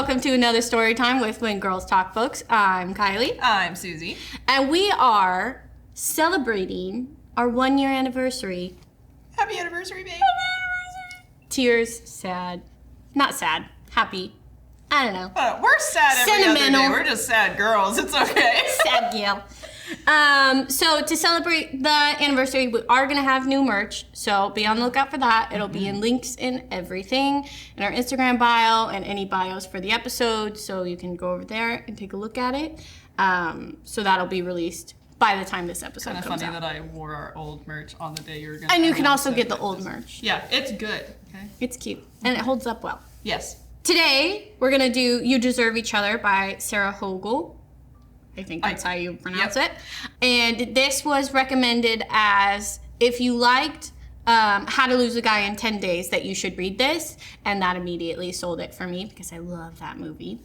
welcome to another story time with When Girls Talk Books. I'm Kylie. I'm Susie. And we are celebrating our 1-year anniversary. Happy anniversary, babe. Happy anniversary. Tears, sad. Not sad, happy. I don't know. We're sad every other day. We're just sad girls. It's okay. Sad gal. So to celebrate the anniversary, we are going to have new merch. So be on the lookout for that. It'll be in links in everything, in our Instagram bio and any bios for the episode. So you can go over there and take a look at it. So that'll be released by the time this episode comes out. Kind of funny that I wore our old merch on the day you were going to. And you can also get the old merch. Yeah, it's good. Okay. It's cute. And it holds up well. Yes. Today, we're going to do You Deserve Each Other by Sarah Hogle. I think that's how you pronounce it. And this was recommended as, if you liked How to Lose a Guy in 10 Days, that you should read this. And that immediately sold it for me because I love that movie.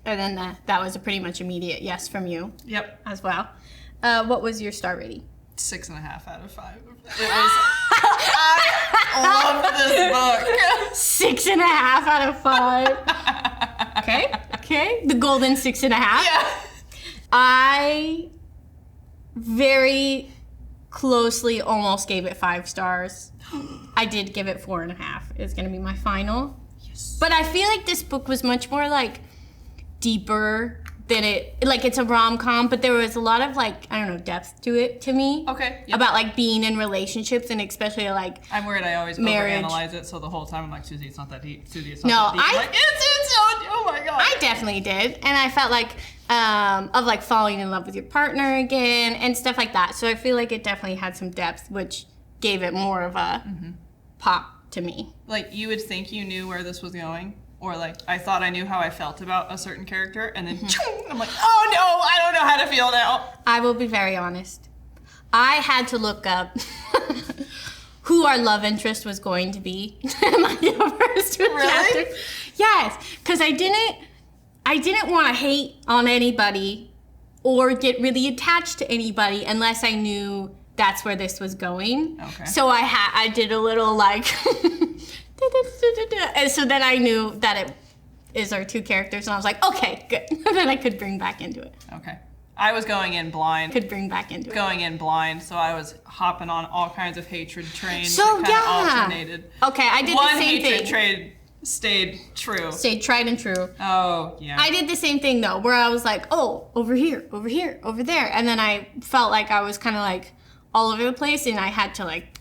And then that was a pretty much immediate yes from you. Yep. As well. What was your star rating? 6.5 out of 5. It was. I love this book. 6.5 out of 5. Okay. The golden 6.5. Yeah. I very closely almost gave it 5 stars. I did give it 4.5. It's gonna be my final. Yes. But I feel like this book was much more like deeper than it's a rom-com, but there was a lot of depth to it to me. Okay. Yep. About like being in relationships and especially like I'm worried I always marriage. Overanalyze it, so the whole time I'm like, Susie, it's not that deep. Susie, it's No, not that deep. It's so, oh my god. I definitely did, and I felt like of like falling in love with your partner again and stuff like that. So I feel like it definitely had some depth, which gave it more of a pop to me. Like you would think you knew where this was going. Or like, I thought I knew how I felt about a certain character, and then I'm like, oh no, I don't know how to feel now. I will be very honest. I had to look up who our love interest was going to be in my first chapter. Yes, because I didn't want to hate on anybody or get really attached to anybody unless I knew that's where this was going. Okay. So I did a little like... And so then I knew that it is our 2 characters, and I was like, okay, good. Then I could bring back into it. Okay. I was going in blind. So I was hopping on all kinds of hatred trains. So that kind of alternated. Okay, I did the same thing. One hatred train stayed true. Stayed tried and true. Oh, yeah. I did the same thing, though, where I was like, oh, over here, over there. And then I felt like I was kind of like all over the place, and I had to like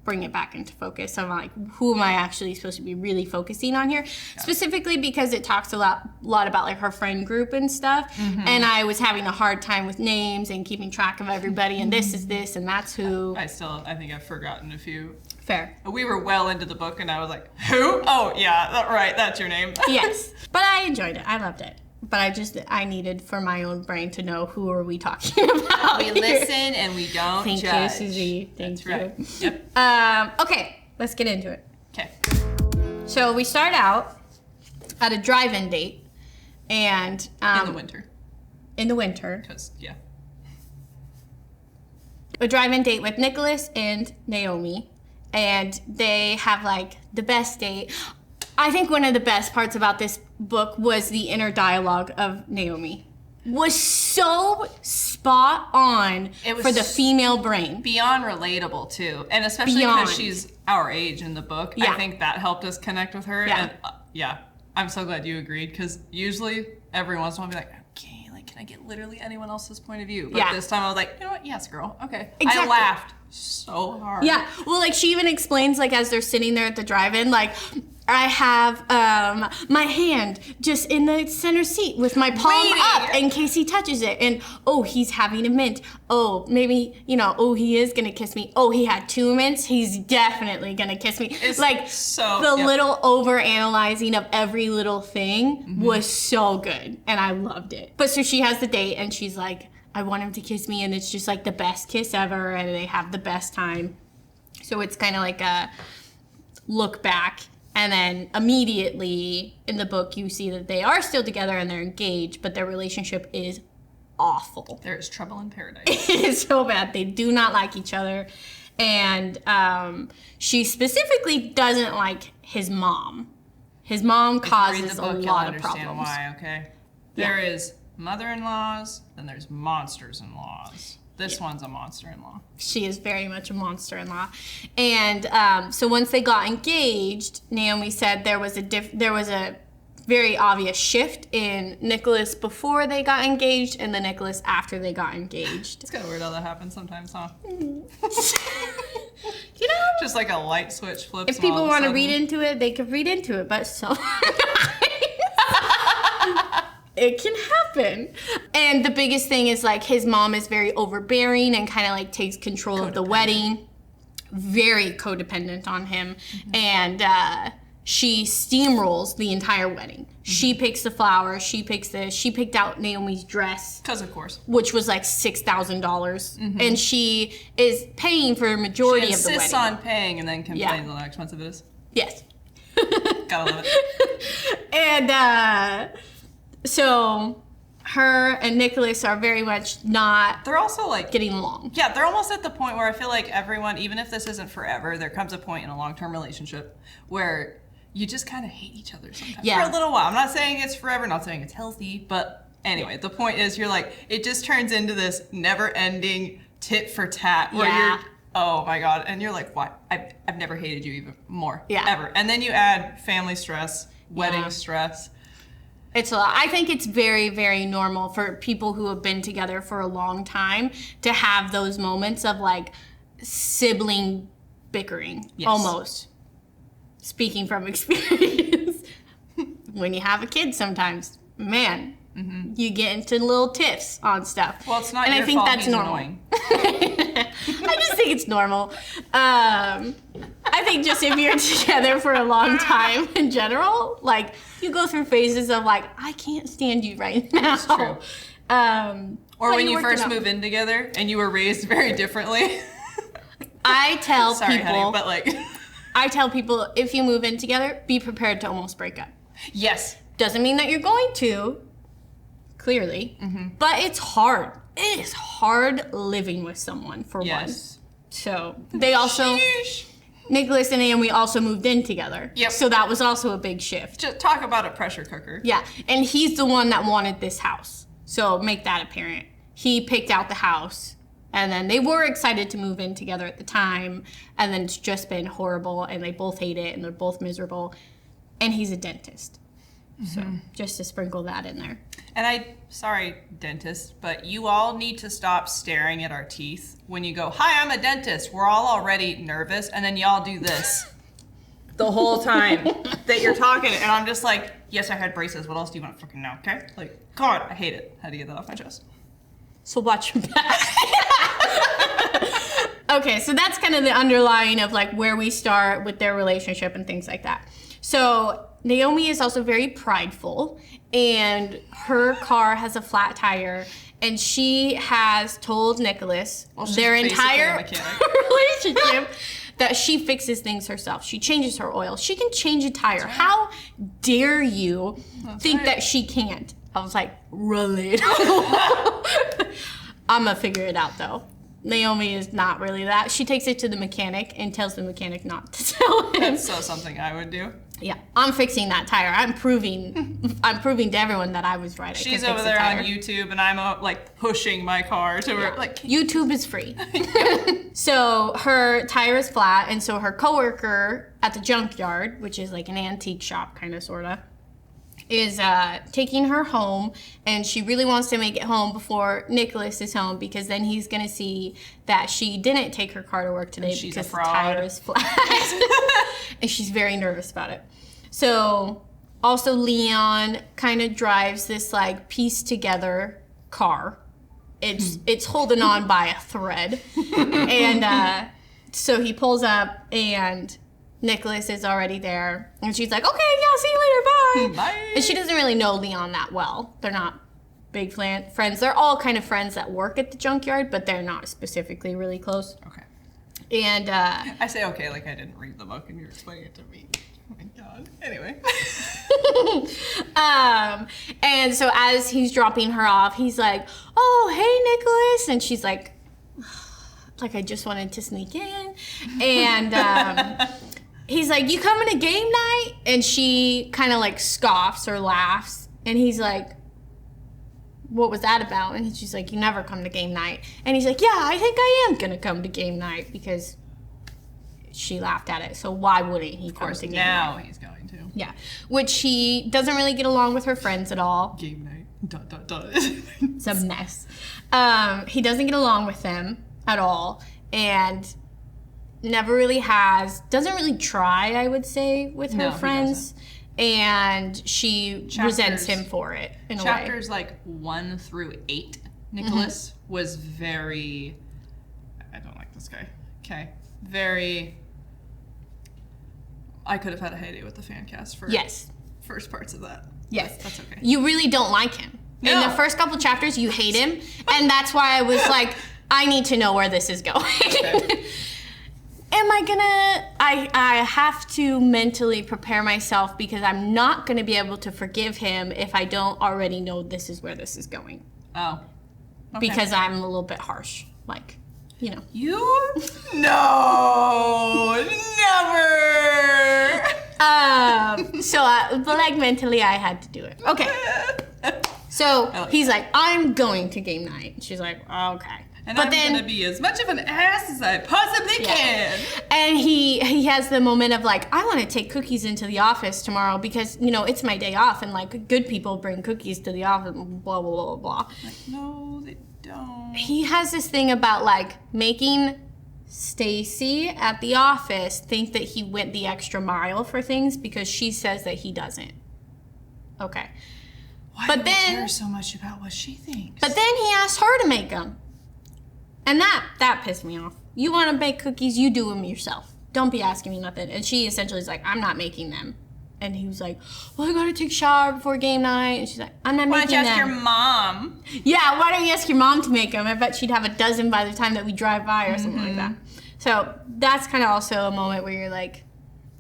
bring it back into focus. So I'm like, who am I actually supposed to be really focusing on here? Yeah. Specifically because it talks a lot about like her friend group and stuff. Mm-hmm. And I was having a hard time with names and keeping track of everybody, and this is this and that's who. I think I've forgotten a few. Fair. We were well into the book and I was like, who? Oh yeah, right, that's your name. Yes. But I enjoyed it. I loved it. But I needed for my own brain to know who are we talking about. We listen and we don't judge. Thank you, Susie. Thank you. Right. Yep. Okay, let's get into it. Okay. So we start out at a drive-in date, and in the winter. In the winter. Because a drive-in date with Nicholas and Naomi, and they have like the best date. I think one of the best parts about this book was the inner dialogue of Naomi. Was so spot on for the female brain. Beyond relatable, too. And especially because she's our age in the book. Yeah. I think that helped us connect with her. Yeah. And I'm so glad you agreed, because usually every once in a while I'll be like, okay, like, can I get literally anyone else's point of view? But this time I was like, you know what? Yes, girl. Okay. Exactly. I laughed so hard. Yeah. Well, like, she even explains, like, as they're sitting there at the drive-in, like, I have my hand just in the center seat with my palm up in case he touches it. And, oh, he's having a mint. Oh, maybe, he is going to kiss me. Oh, he had 2 mints. He's definitely going to kiss me. It's like, little over-analyzing of every little thing was so good. And I loved it. But so she has the date, and she's like, I want him to kiss me. And it's just like the best kiss ever. And they have the best time. So it's kind of like a look back. And then immediately in the book, you see that they are still together and they're engaged, but their relationship is awful. There is trouble in paradise. It is so bad. They do not like each other. And she specifically doesn't like his mom. His mom causes read the a book, lot you'll of understand problems. why, okay? There is mother-in-laws, and there's monsters-in-laws. This one's a monster-in-law. She is very much a monster-in-law. And so once they got engaged, Naomi said there was a very obvious shift in Nicholas before they got engaged and the Nicholas after they got engaged. It's kind of weird how that happens sometimes, huh? You know? Just like a light switch flips. If people want to read into it, they could read into it, but so it can happen. And the biggest thing is like his mom is very overbearing and kind of like takes control of the wedding. Very codependent on him. And she steamrolls the entire wedding. She picks the flowers, she picks this, she picked out Naomi's dress. Because of course. Which was like $6,000. And she is paying for a majority of the wedding. She insists on paying and then complains on how expensive it is. Yes. Gotta love it. And so her and Nicholas are very much not They're also like getting along. Yeah, they're almost at the point where I feel like everyone, even if this isn't forever, there comes a point in a long-term relationship where you just kind of hate each other sometimes for a little while. I'm not saying it's forever, not saying it's healthy, but anyway, the point is you're like, it just turns into this never-ending tit-for-tat where you're, oh my God, and you're like, why? I've never hated you even more, ever. And then you add family stress, wedding stress. It's a lot. I think it's very, very normal for people who have been together for a long time to have those moments of like sibling bickering, almost. Speaking from experience, when you have a kid sometimes, man, you get into little tiffs on stuff. Well, it's not and your I think fault, that's he's normal. annoying. I just think it's normal. I think just if you're together for a long time in general, like you go through phases of like, I can't stand you right now. That's true. Or when you first move in together and you were raised very differently. I tell Sorry, people, honey, but like I tell people if you move in together, be prepared to almost break up. Yes. Doesn't mean that you're going to, clearly, but it's hard. It is hard living with someone for one. So they also, Nicholas and Naomi also moved in together. Yep. So that was also a big shift. Just talk about a pressure cooker. Yeah, and he's the one that wanted this house. So make that apparent. He picked out the house. And then they were excited to move in together at the time. And then it's just been horrible. And they both hate it. And they're both miserable. And he's a dentist. So just to sprinkle that in there. And sorry, dentist, but you all need to stop staring at our teeth when you go, hi, I'm a dentist. We're all already nervous. And then y'all do this the whole time that you're talking. And I'm just like, yes, I had braces. What else do you want to fucking know? Okay? Like, God, I hate it. How to get that off my chest. So watch your back. Okay, so that's kind of the underlying of like where we start with their relationship and things like that. So Naomi is also very prideful, and her car has a flat tire, and she has told Nicholas their entire relationship that she fixes things herself. She changes her oil. She can change a tire. How dare you think that she can't? I was like, relatable. I'm gonna figure it out though. Naomi is not really that. She takes it to the mechanic and tells the mechanic not to tell him. That's so something I would do. Yeah, I'm fixing that tire. I'm proving to everyone that I was right. She's over there on YouTube, and I'm like pushing my car to her. Like YouTube is free. So her tire is flat, and so her coworker at the junkyard, which is like an antique shop, kind of, sorta, is taking her home, and she really wants to make it home before Nicholas is home, because then he's gonna see that she didn't take her car to work today because the tire is flat. And she's very nervous about it. So also Leon kind of drives this like pieced together car. It's holding on by a thread. And so he pulls up, and Nicholas is already there, and she's like, okay, yeah, see you later, bye. Bye. And she doesn't really know Leon that well. They're not big friends. They're all kind of friends that work at the junkyard, but they're not specifically really close. Okay. And I say okay like I didn't read the book and you're explaining it to me. Oh my God. Anyway. And so as he's dropping her off, he's like, oh, hey, Nicholas. And she's like I just wanted to sneak in. And he's like, you coming to game night? And she kind of like scoffs or laughs. And he's like, what was that about? And she's like, you never come to game night. And he's like, yeah, I think I am going to come to game night because she laughed at it. So why wouldn't he come to game night? Now he's going to. Yeah. Which he doesn't really get along with her friends at all. Game night. It's a mess. He doesn't get along with them at all. And never really doesn't really try, I would say, with her friends. And she resents him for it in a way. Chapters like 1 through 8, Nicholas was very, I don't like this guy. Okay. Very, I could have had a heyday with the fan cast for first parts of that. Yes. That's okay. You really don't like him. No. In the first couple chapters, you hate him. And that's why I was like, I need to know where this is going. Okay. I have to mentally prepare myself because I'm not going to be able to forgive him if I don't already know this is where this is going. Oh. Okay. Because I'm a little bit harsh. Like, you know. You? No. Never. But like mentally I had to do it. Okay. So he's like, I'm going to game night. And she's like, okay. And I'm going to be as much of an ass as I possibly can. And he has the moment of like, I want to take cookies into the office tomorrow because, you know, it's my day off and like good people bring cookies to the office, blah, blah, blah, blah. Like, no, they don't. He has this thing about like making Stacy at the office think that he went the extra mile for things because she says that he doesn't. Okay. Why do you care so much about what she thinks? But then he asked her to make them. And that pissed me off. You want to bake cookies, you do them yourself. Don't be asking me nothing. And she essentially is like, I'm not making them. And he was like, well, I got to take a shower before game night. And she's like, I'm not making them. Why don't you ask your mom? Yeah, why don't you ask your mom to make them? I bet she'd have a dozen by the time that we drive by or something like that. So that's kind of also a moment where you're like,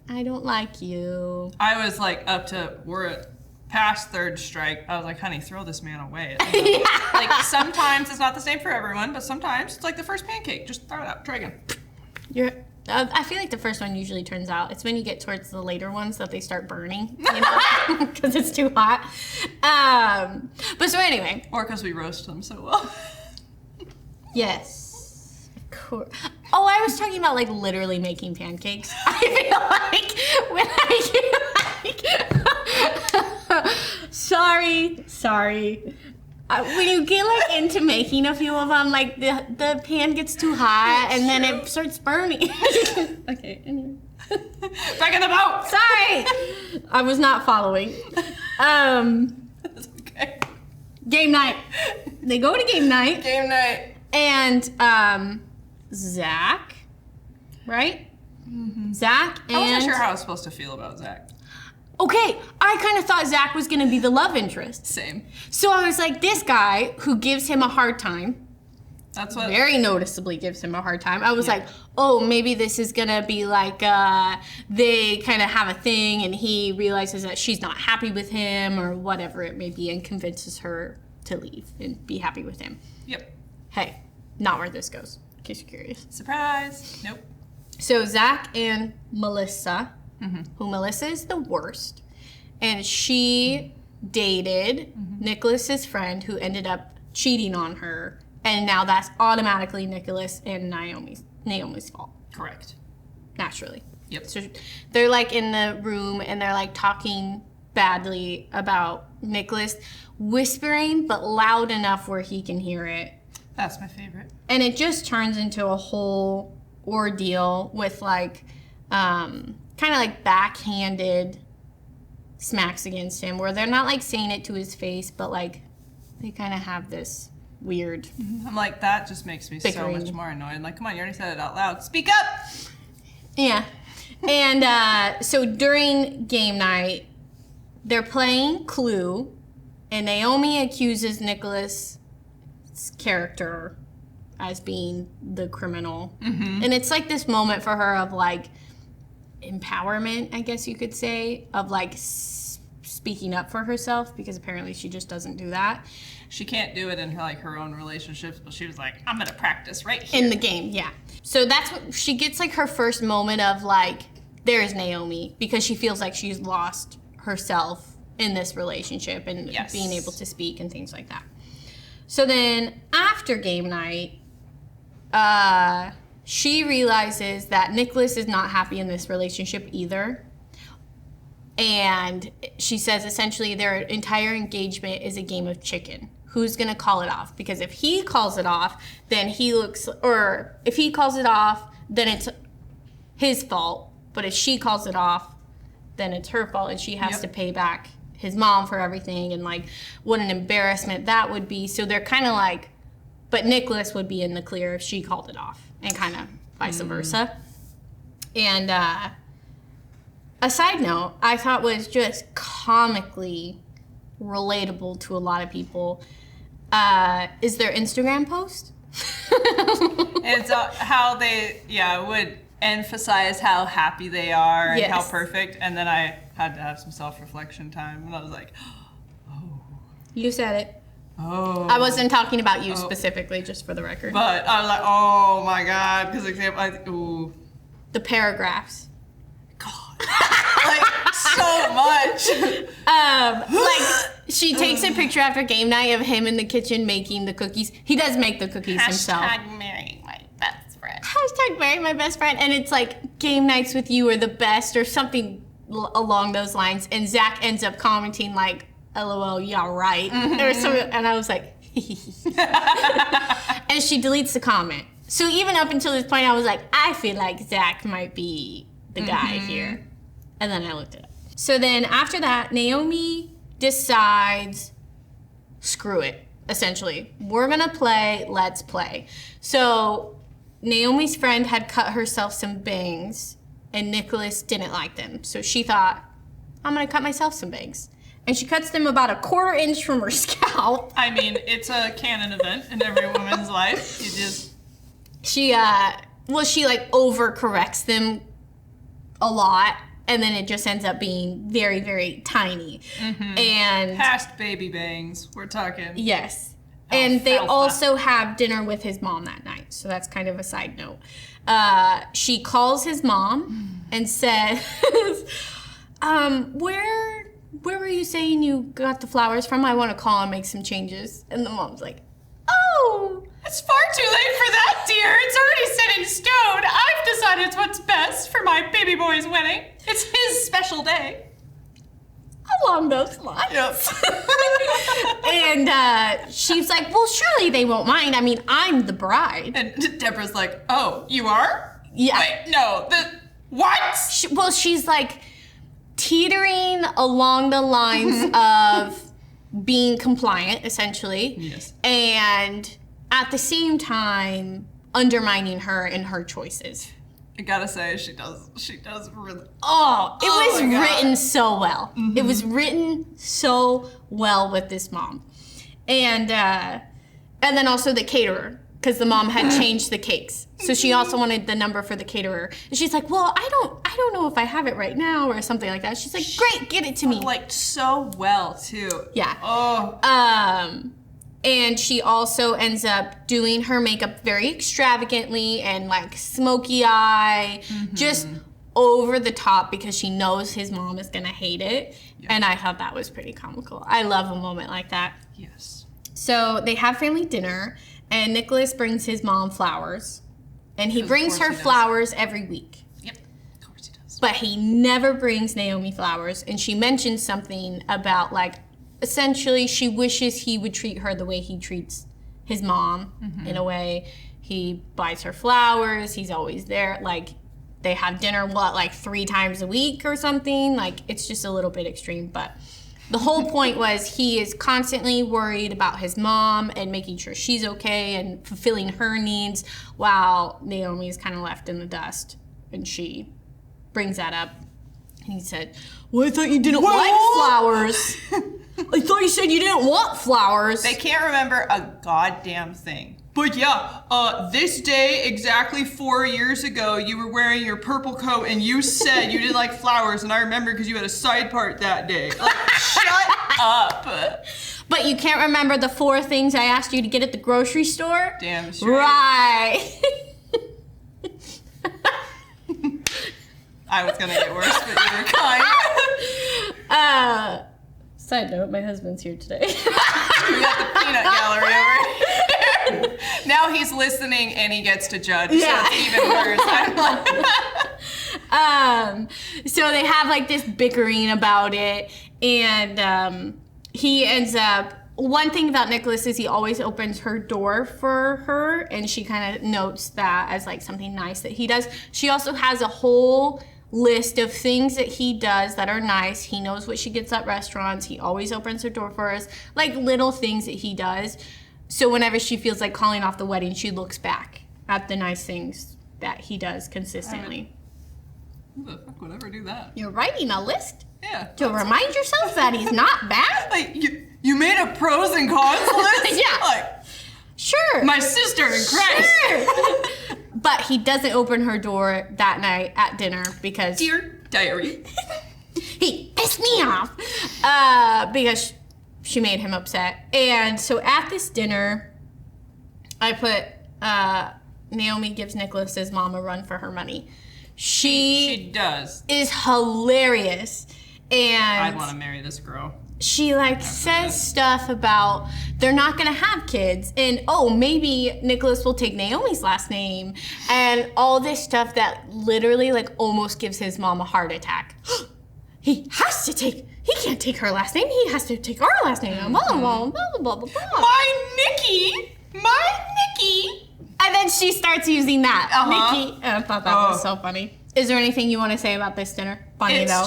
I don't like you. I was like we're at past third strike. I was like, honey, throw this man away. Like sometimes it's not the same for everyone, but sometimes it's like the first pancake. Just throw it out. Try again. I feel like the first one usually turns out. It's when you get towards the later ones that they start burning, you know, because it's too hot. But so anyway. Or because we roast them so well. Yes. Of course. Oh, I was talking about like literally making pancakes. I feel like when I get like, sorry. When you get like into making a few of them, like the pan gets too hot and then it starts burning. Okay, anyway. Back in the boat. Sorry, I was not following. That's okay. Game night. They go to game night. Game night. And Zach, right? Mm-hmm. Zach and... I wasn't sure how I was supposed to feel about Zach. Okay, I kind of thought Zach was going to be the love interest. Same. So I was like, this guy who gives him a hard time, that's what very noticeably gives him a hard time. I was like, oh, maybe this is going to be like they kind of have a thing and he realizes that she's not happy with him or whatever it may be and convinces her to leave and be happy with him. Yep. Hey, not where this goes, in case you're curious. Surprise. Nope. So Zach and Melissa, who Melissa is the worst, and she dated Nicholas's friend who ended up cheating on her, and now that's automatically Nicholas and Naomi's fault. Correct. Naturally. Yep. So they're like in the room and they're like talking badly about Nicholas, whispering but loud enough where he can hear it. That's my favorite. And it just turns into a whole ordeal with like kind of like backhanded smacks against him where they're not like saying it to his face, but like they kind of have this weird I'm like, that just makes me so much more annoyed. I'm like, come on, you already said it out loud. Speak up! Yeah. And so during game night, they're playing Clue, and Naomi accuses Nicholas' character as being the criminal. And it's like this moment for her of like empowerment, I guess you could say, of like speaking up for herself, because apparently she just doesn't do that. She can't do it in her own relationships, but she was like, I'm gonna practice right here. In the game, yeah. So that's what she gets, like her first moment of like there's Naomi, because she feels like she's lost herself in this relationship and being able to speak and things like that. So then after game night, she realizes that Nicholas is not happy in this relationship either. And she says essentially their entire engagement is a game of chicken. Who's going to call it off? Because if he calls it off, then if he calls it off, then it's his fault. But if she calls it off, then it's her fault, and she has to pay back his mom for everything, and like what an embarrassment that would be. So they're kind of like, but Nicholas would be in the clear if she called it off, and kind of vice versa. And a side note I thought was just comically relatable to a lot of people is their Instagram post. It's how they would emphasize how happy they are and how perfect, and then I had to have some self-reflection time, and I was like, oh. You said it. Oh. I wasn't talking about you specifically, just for the record. But I was like, oh my God, because ooh. The paragraphs. God. Like, so much. Like, she takes a picture after game night of him in the kitchen making the cookies. He does make the cookies himself. Marry my best friend. Marry my best friend. And it's like, game nights with you are the best, or something along those lines. And Zach ends up commenting like, LOL, yeah, right. Or something, and I was like, and she deletes the comment. So even up until this point, I was like, I feel like Zach might be the guy here. And then I looked it up. So then after that, Naomi decides, screw it, essentially. We're gonna play, let's play. So Naomi's friend had cut herself some bangs, and Nicholas didn't like them. So she thought, I'm gonna cut myself some bangs. And she cuts them about 1/4 inch from her scalp. I mean, it's a canon event in every woman's life. You just... She like overcorrects them a lot, and then it just ends up being very, very tiny. And past baby bangs, we're talking. Yes. And they also have dinner with his mom that night. So that's kind of a side note. She calls his mom and says, where were you saying you got the flowers from? I want to call and make some changes. And the mom's like, oh. It's far too late for that, dear. It's already set in stone. I've decided what's best for my baby boy's wedding. It's his special day. Along those lines. Yep. And she's like, well, surely they won't mind. I mean, I'm the bride. And Deborah's like, oh, you are? Yeah. Wait, no. What? She's like teetering along the lines of being compliant, essentially. Yes. And at the same time, undermining her in her choices. I gotta say, she does really... Oh, it was written so well. It was written so well with this mom. And then also the caterer, because the mom had changed the cakes. So she also wanted the number for the caterer. And she's like, well, I don't know if I have it right now, or something like that. She's like, great, get it to me. Like, so well, too. Yeah. Oh. And she also ends up doing her makeup very extravagantly and like smoky eye, just over the top, because she knows his mom is gonna hate it. Yeah. And I thought that was pretty comical. I love a moment like that. Yes. So they have family dinner, and Nicholas brings his mom flowers, and he brings her flowers every week. Yep, of course he does. But he never brings Naomi flowers, and she mentions something about like, essentially, she wishes he would treat her the way he treats his mom, in a way. He buys her flowers. He's always there. Like, they have dinner, like 3 times a week or something? Like, it's just a little bit extreme. But the whole point was he is constantly worried about his mom and making sure she's okay and fulfilling her needs, while Naomi is kind of left in the dust. And she brings that up. And he said, well, I thought you didn't like flowers. I thought you said you didn't want flowers. They can't remember a goddamn thing. But yeah, this day, exactly 4 years ago, you were wearing your purple coat and you said you didn't like flowers, and I remember because you had a side part that day. Like, shut up. But you can't remember the 4 things I asked you to get at the grocery store? Damn straight. Right. I was gonna get worse, but you were kind. Side note, my husband's here today. We got the peanut gallery over here. Now he's listening and he gets to judge, Yeah. so it's even worse. So they have like this bickering about it, and he ends up. One thing about Nicholas is he always opens her door for her, and she kind of notes that as like something nice that he does. She also has a whole list of things that he does that are nice. He knows what she gets at restaurants. He always opens her door for us, like little things that he does. So whenever she feels like calling off the wedding, she looks back at the nice things that he does consistently. Who the fuck would ever do that? You're writing a list? Yeah. To remind yourself that he's not bad? Like, you made a pros and cons list? Yeah. Like, sure. my sister in Christ. Sure. But he doesn't open her door that night at dinner because... Dear diary. He pissed me off because she made him upset. And so at this dinner, I put Naomi gives Nicholas's mom a run for her money. She does. Is hilarious. And I'd want to marry this girl. She like says stuff about they're not gonna have kids, and maybe Nicholas will take Naomi's last name, and all this stuff that literally like almost gives his mom a heart attack. He can't take her last name. He has to take our last name. Blah blah blah blah blah blah. My Nikki. And then she starts using that. Nikki. And I thought that was so funny. Is there anything you want to say about this dinner? Funny though.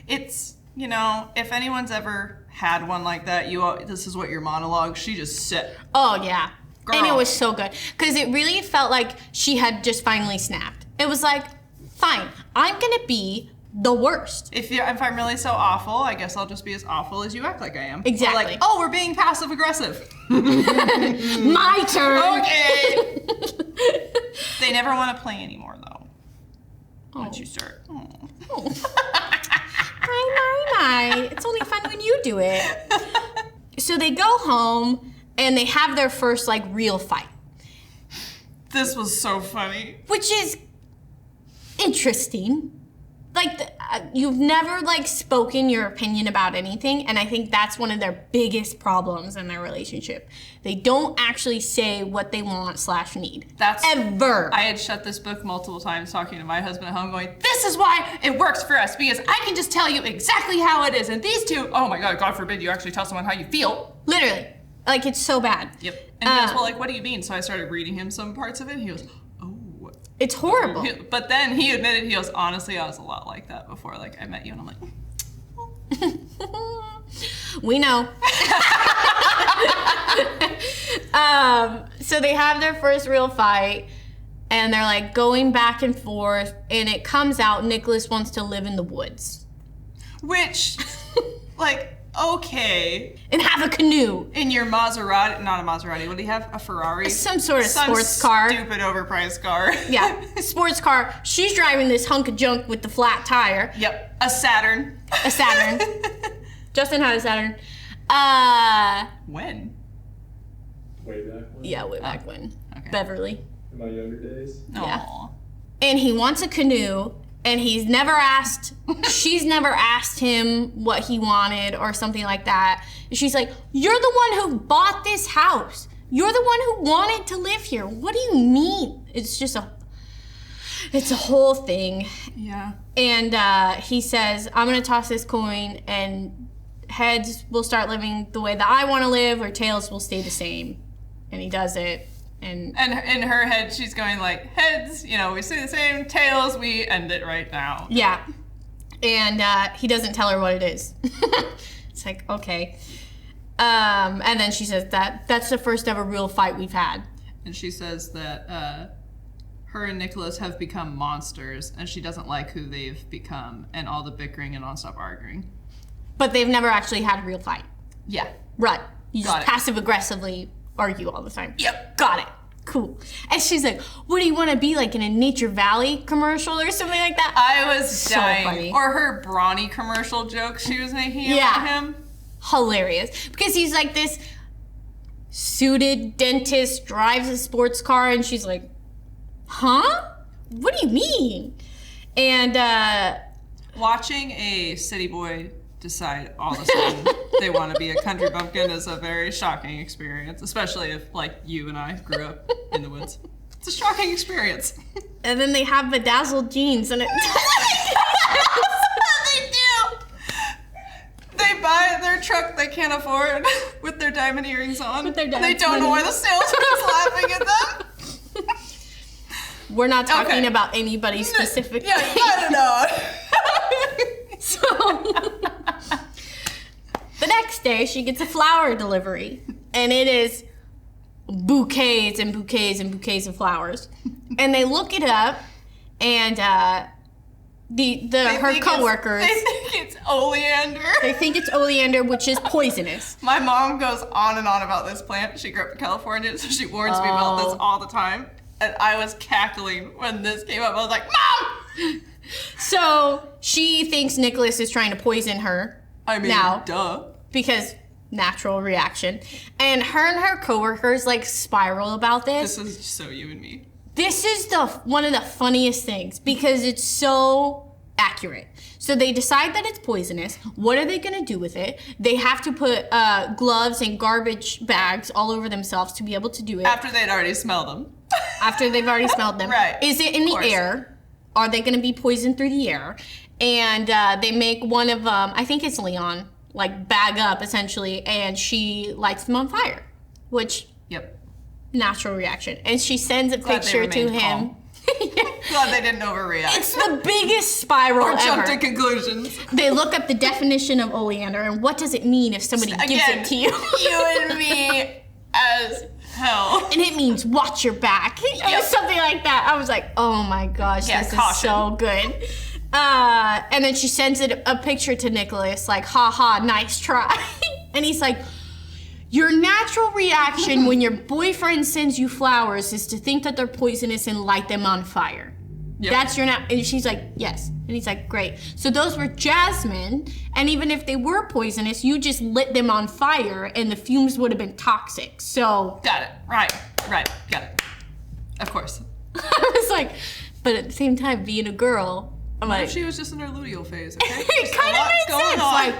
It's you know, if anyone's ever had one like that, this is what your monologue. She just sit. Oh yeah. Girl. And it was so good because it really felt like she had just finally snapped. It was like, fine, I'm gonna be the worst. If I'm really so awful, I guess I'll just be as awful as you act like I am. Exactly. Or like, we're being passive aggressive. My turn. Okay. They never want to play anymore though. Once you start. Night. It's only fun when you do it. So they go home and they have their first like real fight. This was so funny. Which is interesting. Like you've never like spoken your opinion about anything, and I think that's one of their biggest problems in their relationship. They don't actually say what they want / need. That's ever. I had shut this book multiple times talking to my husband at home going, this is why it works for us, because I can just tell you exactly how it is, and these two, oh my God forbid you actually tell someone how you feel. Literally. Like it's so bad. Yep. And he goes, well, like, what do you mean? So I started reading him some parts of it, and he goes, it's horrible. But then he admitted, he goes, honestly, I was a lot like that before. Like, I met you, and I'm like, we know. So they have their first real fight, and they're like going back and forth, and it comes out Nicholas wants to live in the woods. Which, like, okay. And have a canoe. In your Maserati, not a Maserati, what do you have? A Ferrari? Some sort of sports car. Stupid overpriced car. Yeah, sports car. She's driving this hunk of junk with the flat tire. Yep, a Saturn. Justin had a Saturn. When? Way back when? Yeah, way back when. Okay. Beverly. In my younger days? Yeah. Aww. And he wants a canoe, and she's never asked him what he wanted or something like that. And she's like, you're the one who bought this house. You're the one who wanted to live here. What do you mean? It's a whole thing. Yeah. And he says, I'm gonna toss this coin, and heads will start living the way that I wanna live, or tails will stay the same. And he does it. And in her head, she's going like, heads, we say the same, tails, we end it right now. Yeah. And he doesn't tell her what it is. It's like, okay. And then she says that's the first ever real fight we've had. And she says that her and Nicholas have become monsters, and she doesn't like who they've become, and all the bickering and nonstop arguing. But they've never actually had a real fight. Yeah. Right. You Got just it. passive-aggressively argue all the time. Yep. Got it. Cool. And she's like, what do you want to be, like in a Nature Valley commercial or something like that? I was So dying. funny. Or her brawny commercial jokes she was making about him. Hilarious. Because he's like this suited dentist, drives a sports car, and she's like, huh? What do you mean? And watching a city boy decide all of a sudden they want to be a country bumpkin is a very shocking experience, especially if, like, you and I grew up in the woods. It's a shocking experience. And then they have bedazzled jeans, and it. They do. They buy their truck they can't afford with their diamond earrings on. With their and they don't know why the salesman's laughing at them. We're not talking about anybody specifically. Yeah, I don't know. So the next day, she gets a flower delivery, and it is bouquets and bouquets and bouquets of flowers. And they look it up, and her coworkers, they think it's oleander. They think it's oleander, which is poisonous. My mom goes on and on about this plant. She grew up in California, so she warns me about this all the time. And I was cackling when this came up. I was like, Mom! So she thinks Nicholas is trying to poison her. I mean, now, duh. Because natural reaction. And her coworkers like spiral about this. This is so you and me. This is one of the funniest things because it's so accurate. So they decide that it's poisonous. What are they going to do with it? They have to put gloves and garbage bags all over themselves to be able to do it. After they'd already smelled them. After they've already smelled them. Right. Is it in the air? Are they going to be poisoned through the air? And they make one of them, I think it's Leon, like bag up essentially, and she lights them on fire, which, natural reaction. And she sends a picture to him. Glad they didn't overreact. It's the biggest spiral or ever. jump to conclusions. They look up the definition of oleander and what does it mean if somebody gives it to you. You and me as hell. And it means watch your back. Or something like that. I was like, oh my gosh, this is so good. And then she sends it a picture to Nicholas, like, haha, nice try. And he's like, your natural reaction when your boyfriend sends you flowers is to think that they're poisonous and light them on fire. Yep. That's your and she's like, yes. And he's like, great. So those were jasmine, and even if they were poisonous, you just lit them on fire and the fumes would have been toxic. So got it. Right. Got it. Of course. I was like, but at the same time, being a girl, I'm what like, if she was just in her luteal phase? Okay? It kind of made sense. Like,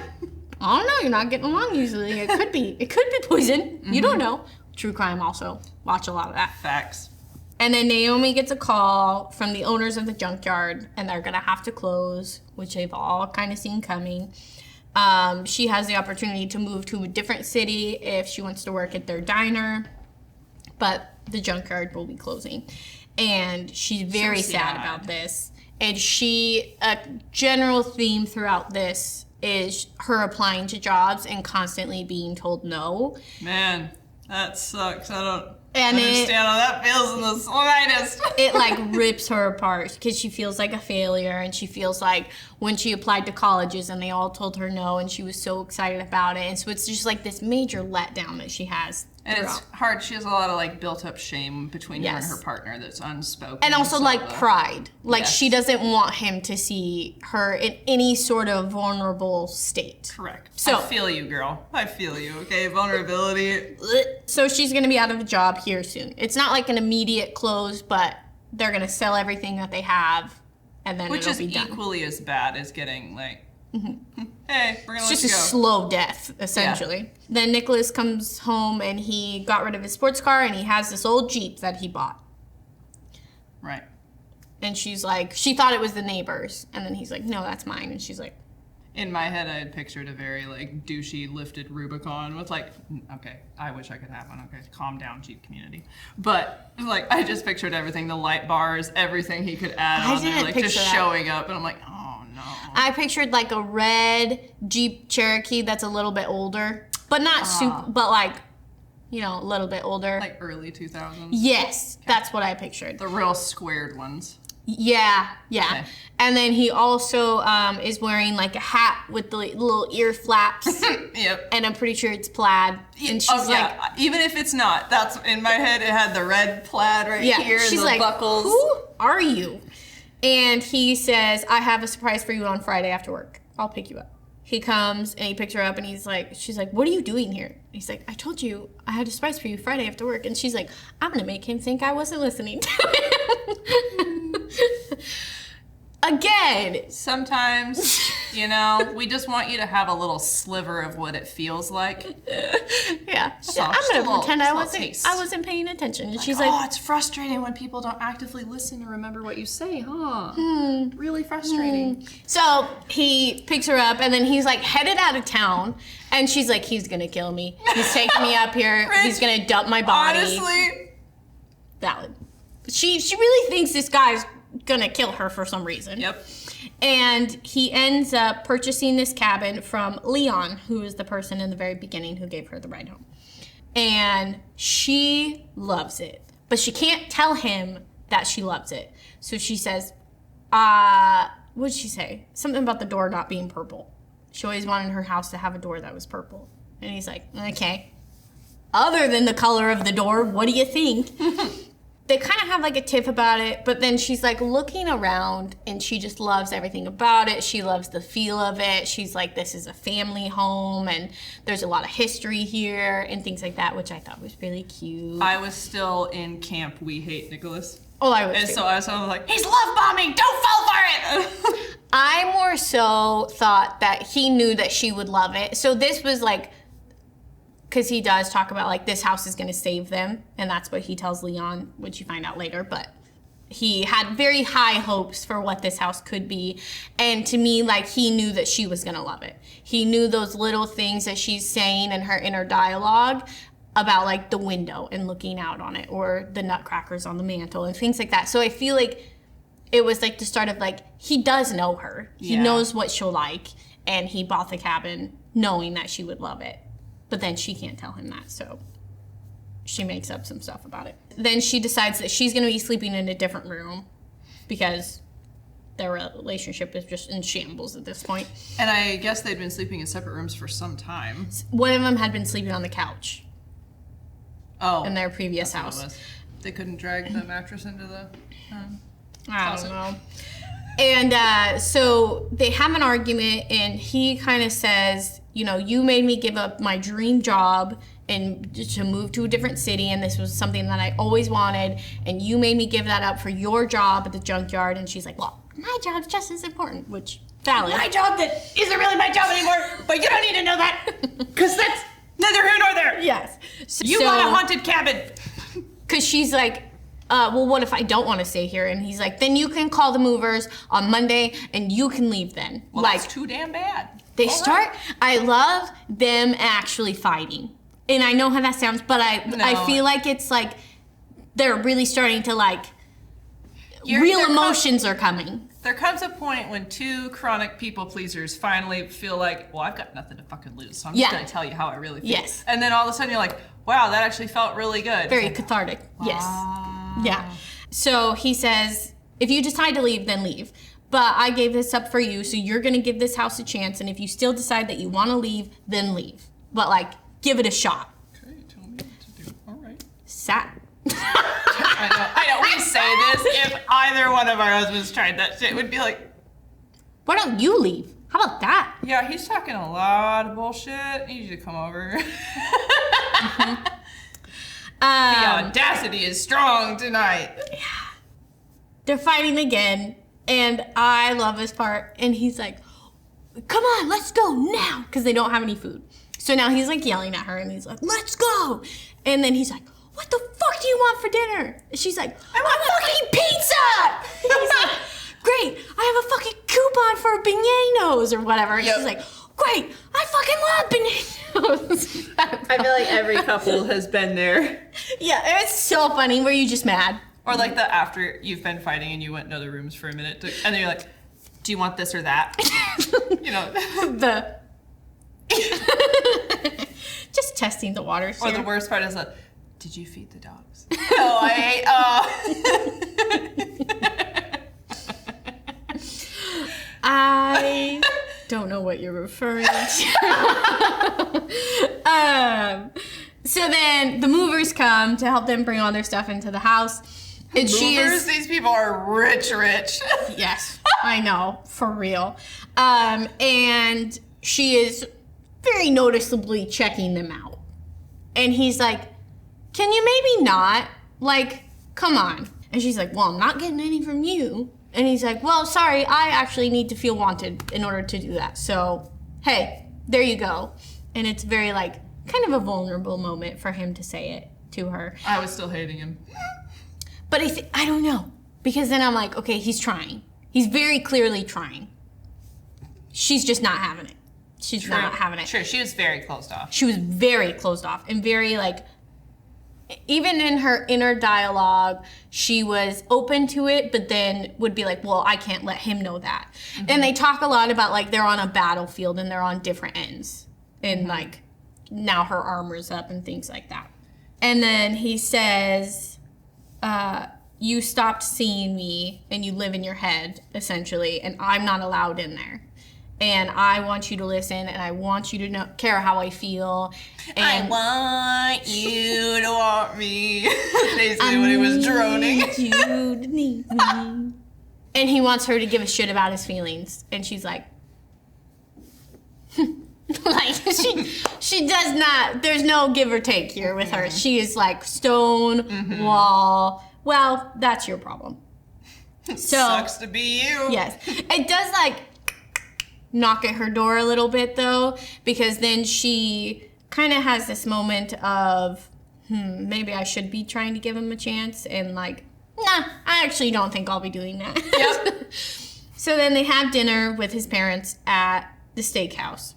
I don't know, you're not getting along usually. It could be poison. Mm-hmm. You don't know. True crime also. Watch a lot of that. Facts. And then Naomi gets a call from the owners of the junkyard, and they're gonna have to close, which they've all kind of seen coming. She has the opportunity to move to a different city if she wants to work at their diner, but the junkyard will be closing. And she's very sad about this. And a general theme throughout this is her applying to jobs and constantly being told no. Man, that sucks. I don't understand how that feels in the slightest. It like rips her apart because she feels like a failure, and she feels like when she applied to colleges and they all told her no and she was so excited about it. And so it's just like this major letdown that she has. And it's hard. She has a lot of like built up shame between her and her partner that's unspoken. And also like pride. Like she doesn't want him to see her in any sort of vulnerable state. Correct. So I feel you, girl. I feel you. Okay, vulnerability. So she's gonna be out of a job here soon. It's not like an immediate close, but they're gonna sell everything that they have, and then which it'll be done. Which is equally as bad as getting like, hey, we're gonna let you go. It's just a slow death, essentially. Yeah. Then Nicholas comes home and he got rid of his sports car and he has this old Jeep that he bought. Right. And she's like, she thought it was the neighbor's. And then he's like, no, that's mine. And she's like, in my head, I had pictured a very like douchey lifted Rubicon with like, okay, I wish I could have one. Okay, calm down, Jeep community. But like, I just pictured everything, the light bars, everything he could add on there, like just showing up. And I'm like, oh no. I pictured like a red Jeep Cherokee that's a little bit older, but not super, but like, you know, a little bit older. Like early 2000s? Yes, that's what I pictured. The real squared ones. Yeah. Okay. And then he also is wearing like a hat with the little ear flaps. Yep. And I'm pretty sure it's plaid. And she's like, even if it's not, that's in my head. It had the red plaid here. She's and the like, buckles. Who are you? And he says, I have a surprise for you on Friday after work. I'll pick you up. He comes and he picks her up and she's like, what are you doing here? He's like, I told you I had a surprise for you Friday after work. And she's like, I'm going to make him think I wasn't listening to him. again. Sometimes, we just want you to have a little sliver of what it feels like. Yeah. So, I'm gonna pretend I taste. wasn't paying attention. And she's oh, it's frustrating when people don't actively listen or remember what you say, huh? Really frustrating. So he picks her up, and then he's like headed out of town, and she's like, he's gonna kill me. He's taking me up here. Rich, he's gonna dump my body. Honestly. Valid. She really thinks this guy's gonna kill her for some reason. Yep. And he ends up purchasing this cabin from Leon, who is the person in the very beginning who gave her the ride home. And she loves it, but she can't tell him that she loves it. So she says, what did she say? Something about the door not being purple. She always wanted her house to have a door that was purple. And he's like, okay. Other than the color of the door, what do you think? They kind of have like a tiff about it, but then she's like looking around and she just loves everything about it. She loves the feel of it. She's like, this is a family home and there's a lot of history here and things like that, which I thought was really cute. I was still in camp, we hate Nicholas. Oh, I was And too. so I was like, he's love bombing, don't fall for it! I more so thought that he knew that she would love it. So this was like, because he does talk about like this house is going to save them, and that's what he tells Leon, which you find out later. But he had very high hopes for what this house could be, and to me, like, he knew that she was going to love it. He knew those little things that she's saying in her inner dialogue about like the window and looking out on it, or the nutcrackers on the mantle and things like that. So I feel like it was like the start of like, he does know her. He knows what she'll like, and he bought the cabin knowing that she would love it. But then she can't tell him that, so she makes up some stuff about it. Then she decides that she's going to be sleeping in a different room because their relationship is just in shambles at this point. And I guess they'd been sleeping in separate rooms for some time. One of them had been sleeping on the couch in their previous house. They couldn't drag the mattress into the I don't know. And so they have an argument, and he kind of says, you made me give up my dream job and to move to a different city, and this was something that I always wanted, and you made me give that up for your job at the junkyard. And she's like, well, my job's just as important, which, valid. My job that isn't really my job anymore, but you don't need to know that, because that's neither here nor there. Yes. You want a haunted cabin. Because she's like, well, what if I don't want to stay here? And he's like, then you can call the movers on Monday, and you can leave then. Well, like, that's too damn bad. They start, I love them actually fighting. And I know how that sounds, but I feel like it's like they're really starting to like, real emotions are coming. There comes a point when two chronic people pleasers finally feel like, well, I've got nothing to fucking lose, so I'm just going to tell you how I really feel. Yes. And then all of a sudden you're like, wow, that actually felt really good. Very cathartic. Wow. Yes. Yeah. So he says, if you decide to leave, then leave. But I gave this up for you, so you're going to give this house a chance, and if you still decide that you want to leave, then leave. But, like, give it a shot. Okay, tell me what to do. All right. Sat. I know. We say this. If either one of our husbands tried that shit, we'd be like, why don't you leave? How about that? Yeah, he's talking a lot of bullshit. I need you to come over. The audacity is strong tonight. Yeah. They're fighting again. And I love this part. And he's like, come on, let's go now. Because they don't have any food. So now he's like yelling at her. And he's like, let's go. And then he's like, what the fuck do you want for dinner? And she's like, I want fucking pizza. He's like, great. I have a fucking coupon for beignenos or whatever. And she's like, great. I fucking love beignenos. I feel like every couple has been there. Yeah, it's so funny. Were you just mad? Or like the after you've been fighting and you went in other rooms for a minute, and then you're like, do you want this or that? Just testing the waters Or here. the worst part is did you feed the dogs? No, I don't know what you're referring to. So then the movers come to help them bring all their stuff into the house. And these people are rich. Yes, I know, for real. And she is very noticeably checking them out. And he's like, can you maybe not? Like, come on. And she's like, well, I'm not getting any from you. And he's like, well, sorry, I actually need to feel wanted in order to do that. So, hey, there you go. And it's very, like, kind of a vulnerable moment for him to say it to her. I was still hating him. But I don't know. Because then I'm like, okay, he's trying. He's very clearly trying. She's just not having it. She's not having it. Sure, she was very closed off. She was very closed off and very, like, even in her inner dialogue, she was open to it, but then would be like, well, I can't let him know that. Mm-hmm. And they talk a lot about, like, they're on a battlefield and they're on different ends. And, like, now her armor's up and things like that. And then he says, you stopped seeing me and you live in your head, essentially, and I'm not allowed in there. And I want you to listen, and I want you to care how I feel. And I want you to want me. Basically what he was droning. You to need me. And he wants her to give a shit about his feelings. And she's like, like, she does not, there's no give or take here with her. She is like stone wall. Well, that's your problem. So sucks to be you. Yes. It does, like, knock at her door a little bit, though, because then she kind of has this moment of, maybe I should be trying to give him a chance, and like, nah, I actually don't think I'll be doing that. Yep. So then they have dinner with his parents at the steakhouse.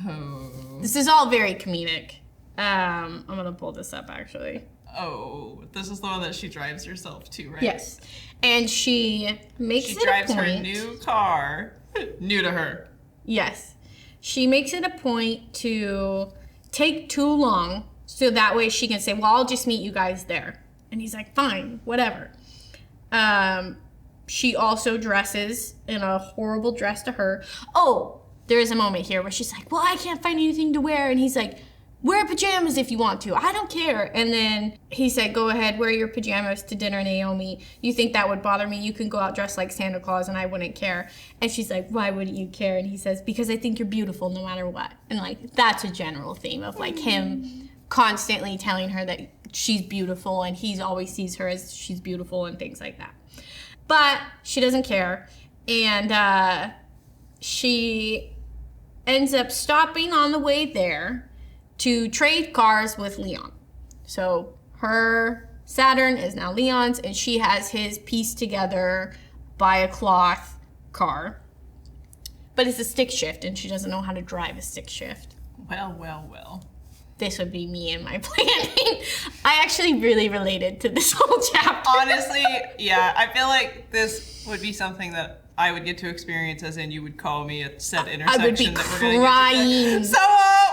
Oh. This is all very comedic. I'm gonna pull this up, actually. Oh, this is the one that she drives herself to, right? Yes. And she makes it a point. She drives her new car. New to her. Yes. She makes it a point to take too long so that way she can say, well, I'll just meet you guys there. And he's like, fine, whatever. She also dresses in a horrible dress to her. Oh, there is a moment here where she's like, well, I can't find anything to wear. And he's like, wear pajamas if you want to. I don't care. And then he said, go ahead, wear your pajamas to dinner, Naomi. You think that would bother me? You can go out dressed like Santa Claus and I wouldn't care. And she's like, why wouldn't you care? And he says, because I think you're beautiful no matter what. And like, that's a general theme of like him constantly telling her that she's beautiful and he always sees her as she's beautiful and things like that. But she doesn't care. And she ends up stopping on the way there to trade cars with Leon. So her Saturn is now Leon's, and she has his pieced together by a cloth car. But it's a stick shift, and she doesn't know how to drive a stick shift. Well, well, well. This would be me and my planning. I actually really related to this whole chapter. Honestly, yeah, I feel like this would be something that I would get to experience, as in you would call me at said intersection. I would be that crying. So,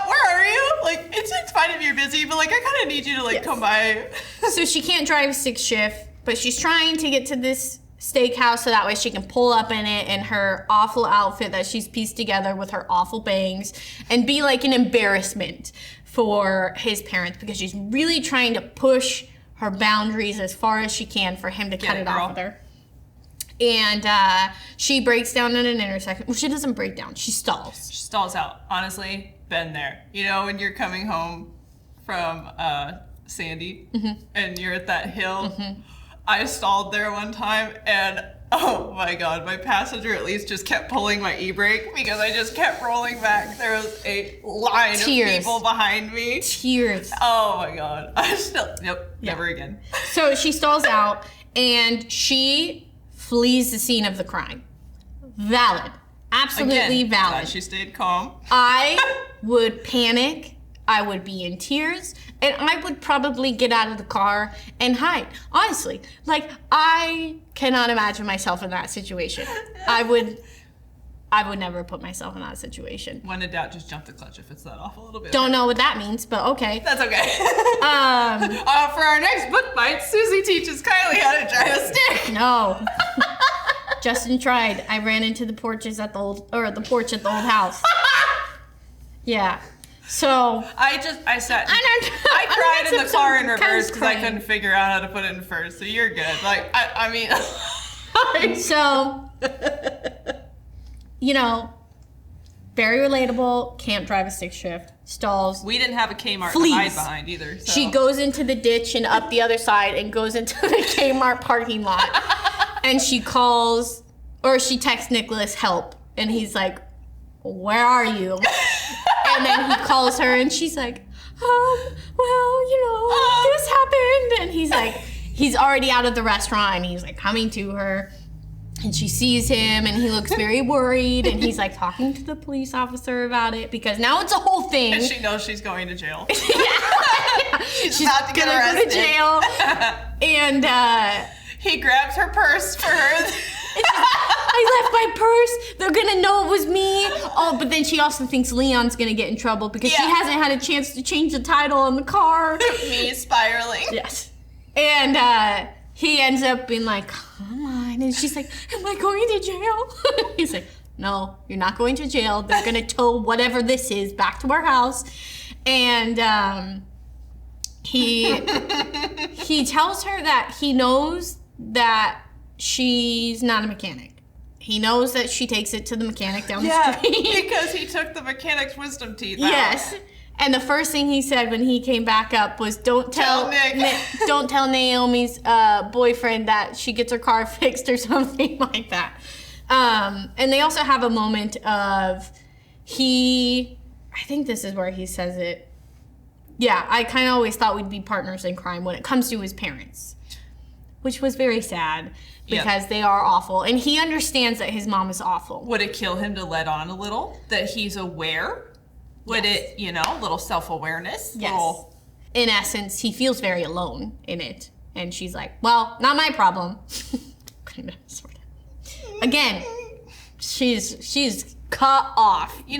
where are you? Like, it's fine if you're busy, but like, I kind of need you to like come by. So she can't drive stick shift, but she's trying to get to this steakhouse so that way she can pull up in it in her awful outfit that she's pieced together with her awful bangs and be like an embarrassment for his parents because she's really trying to push her boundaries as far as she can for him to cut it off with her. And she breaks down at an intersection. Well, she doesn't break down. She stalls. She stalls out. Honestly, been there. You know, when you're coming home from Sandy and you're at that hill. I stalled there one time and oh my God, my passenger at least just kept pulling my e-brake because I just kept rolling back. There was a line of people behind me. Tears. Oh my God. I still, never again. So she stalls out and she flees the scene of the crime. Valid. Absolutely valid. She stayed calm. I would panic. I would be in tears. And I would probably get out of the car and hide. Honestly. Like, I cannot imagine myself in that situation. I would never put myself in that situation. When in doubt, just jump the clutch if it's that off a little bit. Don't know what that means, but okay. That's okay. For our next book bite, Susie teaches Kylie how to drive a stick. No. Justin tried. I ran into the porches at the porch at the old house. Yeah. So I cried in the car in reverse because I couldn't figure out how to put it in first. So you're good. Like I mean. So, you know, very relatable. Can't drive a stick shift. Stalls. We didn't have a Kmart to hide behind either. So. She goes into the ditch and up the other side and goes into the Kmart parking lot. And she calls, or she texts Nicholas help. And he's like, where are you? And then he calls her and she's like, well, this happened. And he's like, he's already out of the restaurant and he's like coming to her. And she sees him and he looks very worried and he's like talking to the police officer about it because now it's a whole thing. And she knows she's going to jail. Yeah. She's about to get arrested. Go to jail. And he grabs her purse for her. I left my purse. They're gonna know it was me. Oh, but then she also thinks Leon's gonna get in trouble because she hasn't had a chance to change the title on the car. Me spiraling. Yes. And he ends up being like, come on. And she's like, am I going to jail? He's like, no, you're not going to jail. They're gonna tow whatever this is back to our house. And he tells her that he knows that she's not a mechanic. He knows that she takes it to the mechanic down the street. Because he took the mechanic's wisdom teeth out. Yes. And the first thing he said when he came back up was, don't tell Naomi's boyfriend that she gets her car fixed or something like that. And they also have a moment of I think this is where he says it. Yeah, I kind of always thought we'd be partners in crime when it comes to his parents, which was very sad because they are awful. And he understands that his mom is awful. Would it kill him to let on a little that he's aware? Would it, little self-awareness? Yes. Little... In essence, he feels very alone in it. And she's like, well, not my problem. Kind of, sort of. Again, she's cut off. You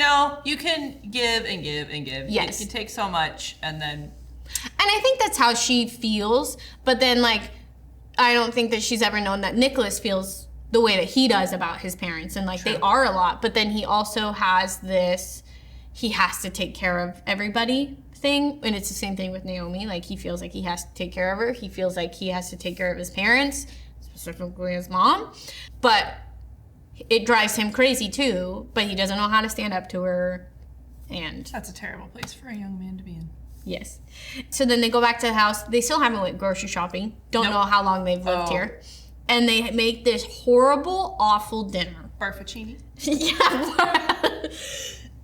can give and give and give. Yes. You can take so much and then... And I think that's how she feels. But then, I don't think that she's ever known that Nicholas feels the way that he does about his parents. And, True. they are a lot. But then he also has this, he has to take care of everybody thing. And it's the same thing with Naomi. He feels like he has to take care of her. He feels like he has to take care of his parents, specifically his mom. But it drives him crazy, too. But he doesn't know how to stand up to her. And that's a terrible place for a young man to be in. Yes. So then they go back to the house. They still haven't went grocery shopping. Don't know how long they've lived here. And they make this horrible, awful dinner. Barfacini. Yeah.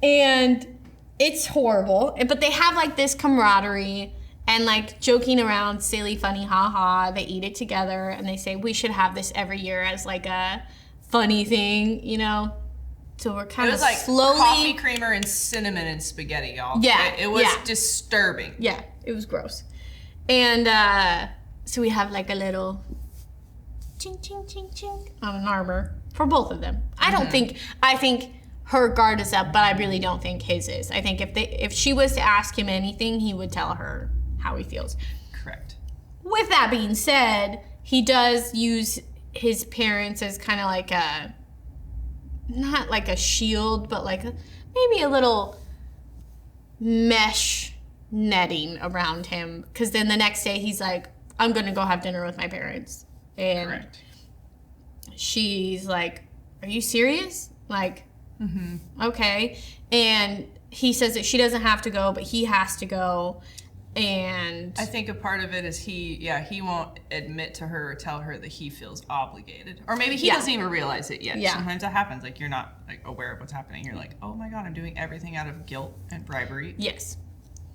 And it's horrible. But they have this camaraderie and joking around, silly, funny, ha-ha. They eat it together and they say, we should have this every year as a funny thing, So we're kind of slowly... coffee creamer and cinnamon and spaghetti, y'all. Yeah. It was disturbing. Yeah, it was gross. And so we have a little ching, ching, ching, ching on an armor for both of them. I think her guard is up, but I really don't think his is. I think if she was to ask him anything, he would tell her how he feels. Correct. With that being said, he does use his parents as kind of not a shield, but maybe a little mesh netting around him. Because then the next day he's like, I'm going to go have dinner with my parents. And Correct. She's like, are you serious? Okay. And he says that she doesn't have to go, but he has to go. And I think a part of it is he won't admit to her or tell her that he feels obligated. Or maybe he doesn't even realize it yet. Yeah. Sometimes that happens. You're not aware of what's happening. You're like, oh my God, I'm doing everything out of guilt and bribery. Yes.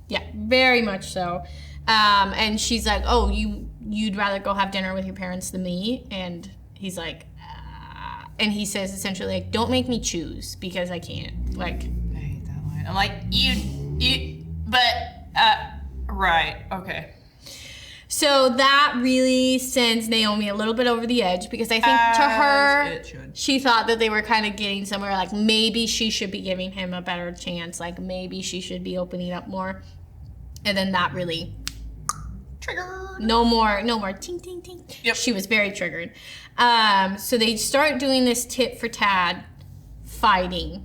Yeah, very much so. And she's like, oh, you'd rather go have dinner with your parents than me? And he's like, and he says essentially don't make me choose because I can't. I hate that line. I'm like, right, okay. So that really sends Naomi a little bit over the edge because I think to her, she thought that they were kind of getting somewhere. Maybe she should be giving him a better chance. Maybe she should be opening up more. And then that really triggered. No more ting, ting, ting. Yep. She was very triggered. So they start doing this tit-for-tat fighting.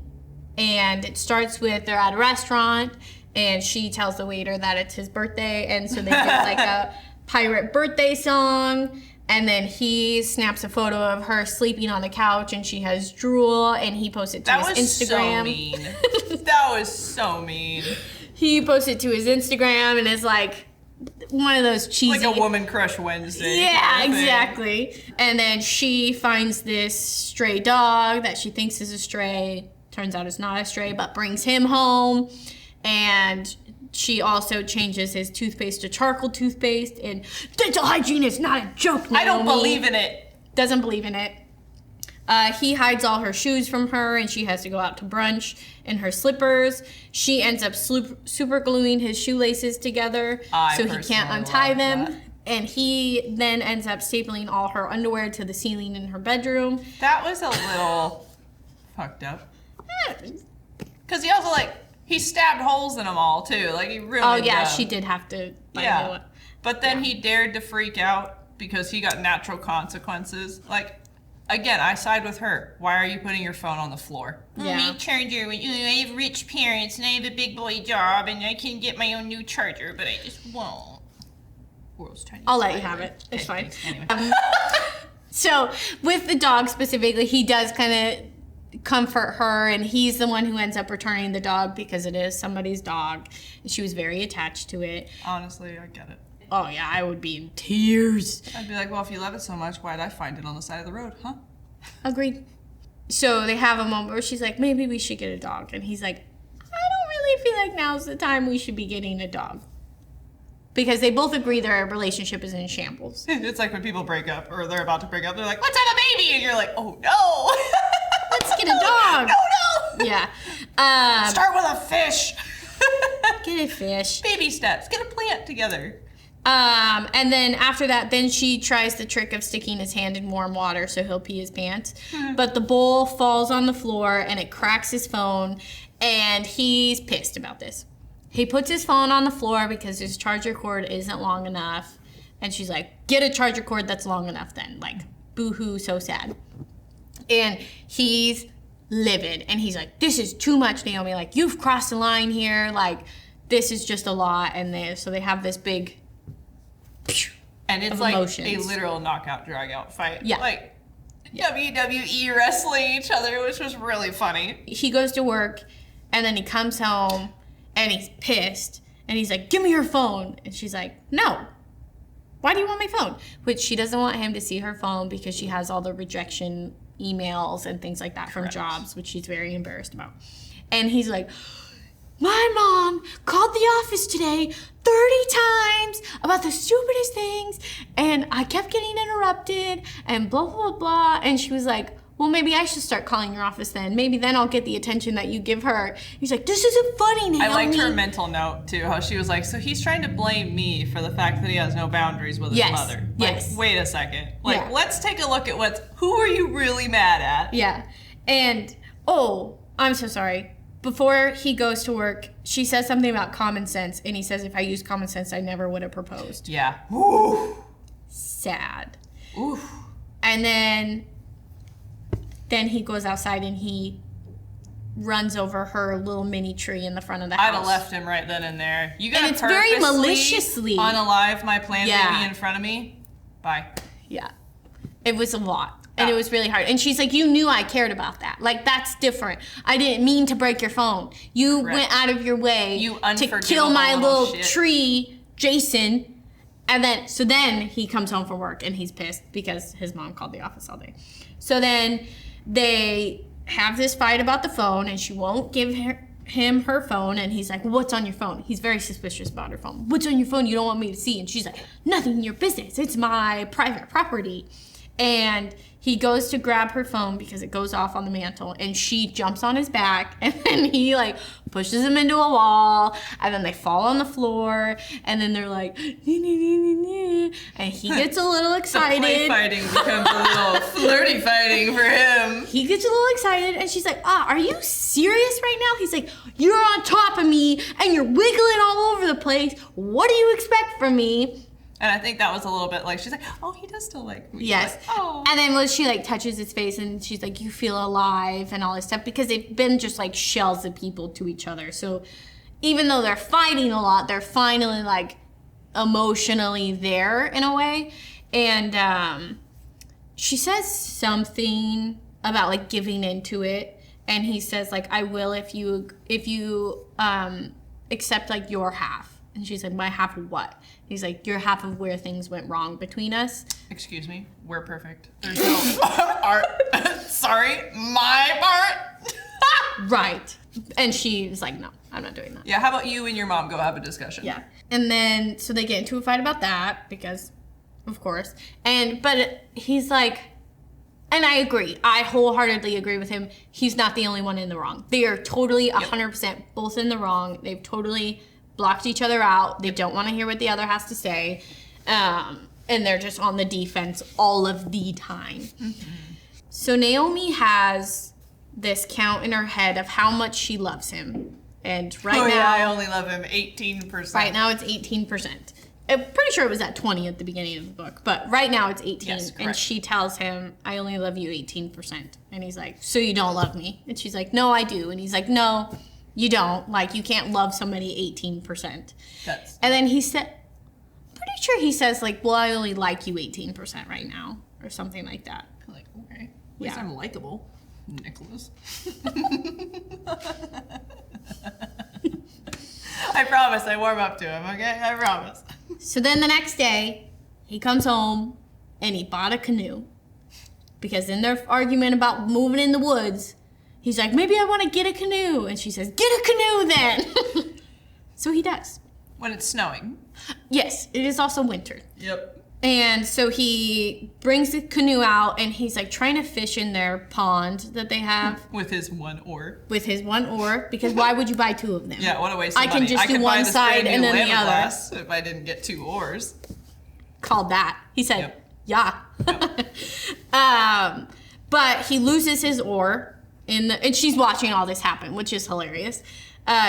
And it starts with they're at a restaurant and she tells the waiter that it's his birthday. And so they do a pirate birthday song. And then he snaps a photo of her sleeping on the couch and she has drool and he posts it to his Instagram. That was so mean. That was so mean. He posts it to his Instagram and is like, one of those cheesy... Like a woman crush Wednesday. Yeah, exactly. And then she finds this stray dog that she thinks is a stray. Turns out it's not a stray, but brings him home. And she also changes his toothpaste to charcoal toothpaste. And dental hygiene is not a joke, Naomi. I don't believe in it. Doesn't believe in it. He hides all her shoes from her, and she has to go out to brunch in her slippers. She ends up super gluing his shoelaces together so he can't untie them. That. And he then ends up stapling all her underwear to the ceiling in her bedroom. That was a little fucked up. Because he also, he stabbed holes in them all, too. He really Oh, yeah, she did have to it. But then he dared to freak out because he got natural consequences. Again, I side with her. Why are you putting your phone on the floor? Yeah. My charger. I have rich parents and I have a big boy job and I can get my own new charger, but I just won't. I'll let you have it. It's fine. Anyway. So with the dog specifically, he does kind of comfort her, and he's the one who ends up returning the dog because it is somebody's dog. And she was very attached to it. Honestly, I get it. Oh, yeah, I would be in tears. I'd be like, well, if you love it so much, why'd I find it on the side of the road, huh? Agreed. So they have a moment where she's like, maybe we should get a dog. And he's like, I don't really feel like now's the time we should be getting a dog. Because they both agree their relationship is in shambles. It's like when people break up, or they're about to break up, they're like, let's have a baby! And you're like, oh, no! Let's get a dog! No! Yeah. Start with a fish! Get a fish. Baby steps. Get a plant together. And then after that, then she tries the trick of sticking his hand in warm water so he'll pee his pants. But the bowl falls on the floor and it cracks his phone, and he's pissed about this. He puts his phone on the floor because his charger cord isn't long enough. And she's like, get a charger cord that's long enough then. Boo-hoo, so sad. And he's livid. And he's like, this is too much, Naomi. You've crossed the line here. This is just a lot. And so they have this big... And it's emotions. A literal knockout, drag-out fight. Yeah. WWE wrestling each other, which was really funny. He goes to work, and then he comes home, and he's pissed. And he's like, give me your phone. And she's like, no. Why do you want my phone? Which she doesn't want him to see her phone because she has all the rejection emails and things like that from jobs, which she's very embarrassed about. And he's like, my mom called the office today 30 times about the stupidest things, and I kept getting interrupted, and blah, blah, blah, blah. And she was like, well, maybe I should start calling your office then. Maybe then I'll get the attention that you give her. He's like, this isn't funny, Naomi. I liked her mental note, too, how she was like, so he's trying to blame me for the fact that he has no boundaries with his mother. Wait a second. Let's take a look at who are you really mad at? Yeah. And, I'm so sorry. Before he goes to work, she says something about common sense, and he says, if I used common sense, I never would have proposed. Yeah. Ooh. Sad. Ooh. And then he goes outside and he runs over her little mini tree in the front of the house. I'd have left him right then and there. You gotta and it's very maliciously unalive my plant baby in front of me. Bye. Yeah. It was a lot. And it was really hard. And she's like, you knew I cared about that. That's different. I didn't mean to break your phone. You went out of your way to kill my little tree, Jason. And then he comes home from work and he's pissed because his mom called the office all day. So then they have this fight about the phone, and she won't give him her phone. And he's like, well, what's on your phone? He's very suspicious about her phone. What's on your phone you don't want me to see? And she's like, nothing in your business. It's my private property. And he goes to grab her phone because it goes off on the mantle, and she jumps on his back, and then he pushes him into a wall, and then they fall on the floor, and then they're like, and he gets a little excited. The play fighting becomes a little flirty fighting for him. He gets a little excited, and she's like, are you serious right now? He's like, you're on top of me, and you're wiggling all over the place. What do you expect from me? And I think that was a little bit she's like, oh, he does still like me. Yes. And then when she touches his face and she's like, you feel alive and all this stuff, because they've been just shells of people to each other. So even though they're fighting a lot, they're finally emotionally there in a way. And she says something about giving into it. And he says I will if you accept your half. And she's like, my half of what? He's like, your half of where things went wrong between us. Excuse me, we're perfect. There's no art. Sorry, my part. Right. And she was like, no, I'm not doing that. Yeah, how about you and your mom go have a discussion? Yeah. And then, so they get into a fight about that because, of course. But he's like, and I agree. I wholeheartedly agree with him. He's not the only one in the wrong. They are totally 100% both in the wrong. They've totally blocked each other out. They don't want to hear what the other has to say. And they're just on the defense all of the time. Mm-hmm. So Naomi has this count in her head of how much she loves him. And right now, I only love him 18%. Right now it's 18%. I'm pretty sure it was at 20 at the beginning of the book, but right now it's 18. Yes, correct. And she tells him, I only love you 18%. And he's like, so you don't love me? And she's like, no, I do. And he's like, no, you don't. Like, you can't love somebody 18%. And then he said, pretty sure he says, like, well, I only like you 18% right now, or something like that. Like, okay. At least I'm likable, Nicholas. I promise I warm up to him, okay? I promise. So then the next day, he comes home and he bought a canoe. Because in their argument about moving in the woods, he's like, maybe I want to get a canoe. And she says, get a canoe then. So he does. When it's snowing. Yes, it is also winter. Yep. And so he brings the canoe out and he's like trying to fish in their pond that they have. With his one oar. With his one oar, because why would you buy two of them? Yeah, what a waste of money. I can just do one side and then the other. If I didn't get two oars. Called that. He said, yep. Yeah. Yep. But he loses his oar and she's watching all this happen, which is hilarious.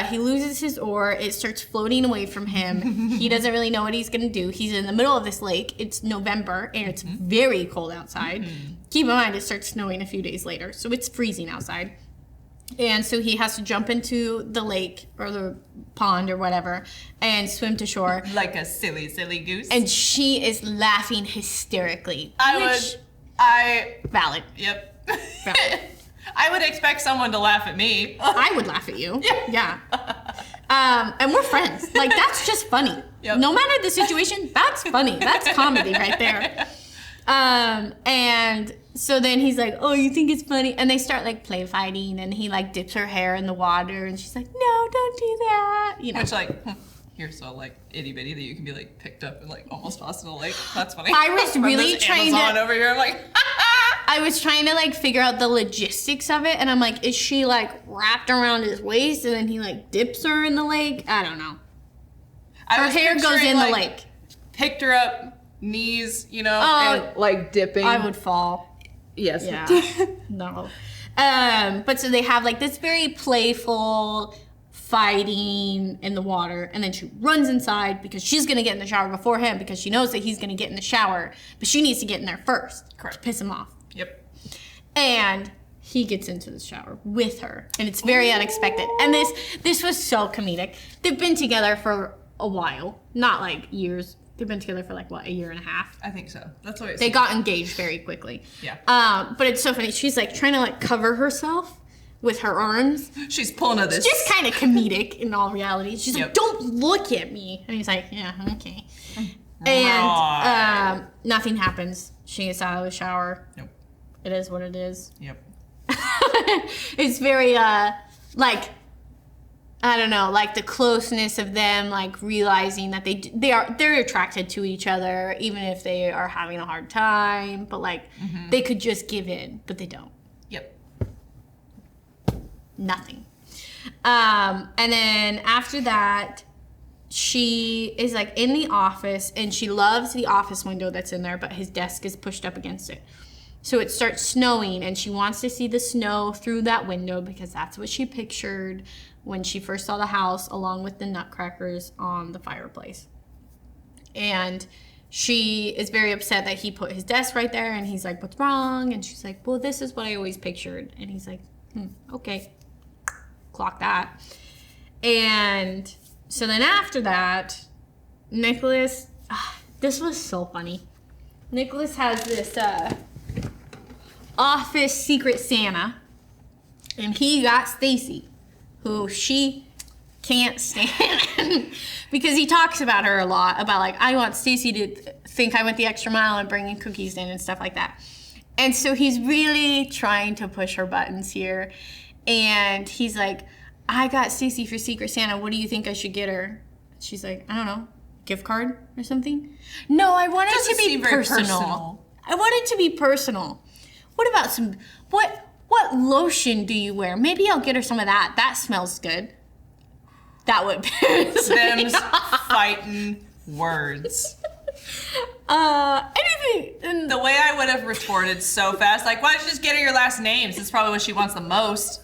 He loses his oar. It starts floating away from him. He doesn't really know what he's going to do. He's in the middle of this lake. It's November, and it's very cold outside. Keep in mind, it starts snowing a few days later, so it's freezing outside. And so he has to jump into the lake or the pond or whatever and swim to shore. Like a silly, silly goose. And she is laughing hysterically. Valid. Yep. Valid. I would expect someone to laugh at me. I would laugh at you. Yeah. And we're friends. Like, that's just funny. Yep. No matter the situation, that's funny. That's comedy right there. And so then he's like, oh, you think it's funny? And they start, like, play fighting, and he, like, dips her hair in the water, and she's like, no, don't do that. You know. Which, like, you're so, like, itty-bitty that you can be, like, picked up and, like, almost tossed in a lake. That's funny. I was really trying Amazon over here, I'm like, I was trying to, like, figure out the logistics of it, and I'm like, is she, like, wrapped around his waist, and then he, like, dips her in the lake? I don't know. Her hair goes in the lake. Picked her up, knees, you know, and, like, dipping. I would fall. Yes. Yeah. No. But so they have, like, this very playful fighting in the water, and then she runs inside because she's going to get in the shower before him because she knows that he's going to get in the shower, but she needs to get in there first. Correct. To piss him off. Yep. And he gets into the shower with her, and it's very unexpected. And this was so comedic. They've been together for a while, not like years. They've been together for like, what, a year and a half? I think so. That's what it They got engaged very quickly. Yeah. But it's so funny. She's like trying to like cover herself with her arms. She's pulling at this. It's just kind of comedic in all reality. She's Yep. like, don't look at me. And he's like, yeah, okay. Right. And nothing happens. She gets out of the shower. Nope. It is what it is. Yep. It's very like, I don't know, like the closeness of them, like realizing that they're attracted to each other, even if they are having a hard time. But like, they could just give in, but they don't. Yep. Nothing. And then after that, she is like in the office, and she loves the office window that's in there, but his desk is pushed up against it. So it starts snowing, and she wants to see the snow through that window because that's what she pictured when she first saw the house, along with the nutcrackers on the fireplace. And she is very upset that he put his desk right there, and he's like, what's wrong? And she's like, well, this is what I always pictured. And he's like, okay, clock that. And so then after that, Nicholas, this was so funny. Nicholas has this office secret Santa, and he got Stacy, who she can't stand because he talks about her a lot, about like, I want Stacy to think I went the extra mile and bringing cookies in and stuff like that. And so he's really trying to push her buttons here. And he's like, I got Stacy for Secret Santa. What do you think I should get her? She's like, I don't know, gift card or something? No, I want it to be personal. I want it to be personal. What about what lotion do you wear? Maybe I'll get her some of that. That smells good. That would piss me off. Fighting words. Anything. The way I would have retorted so fast, like, why don't you just get her your last names? That's probably what she wants the most.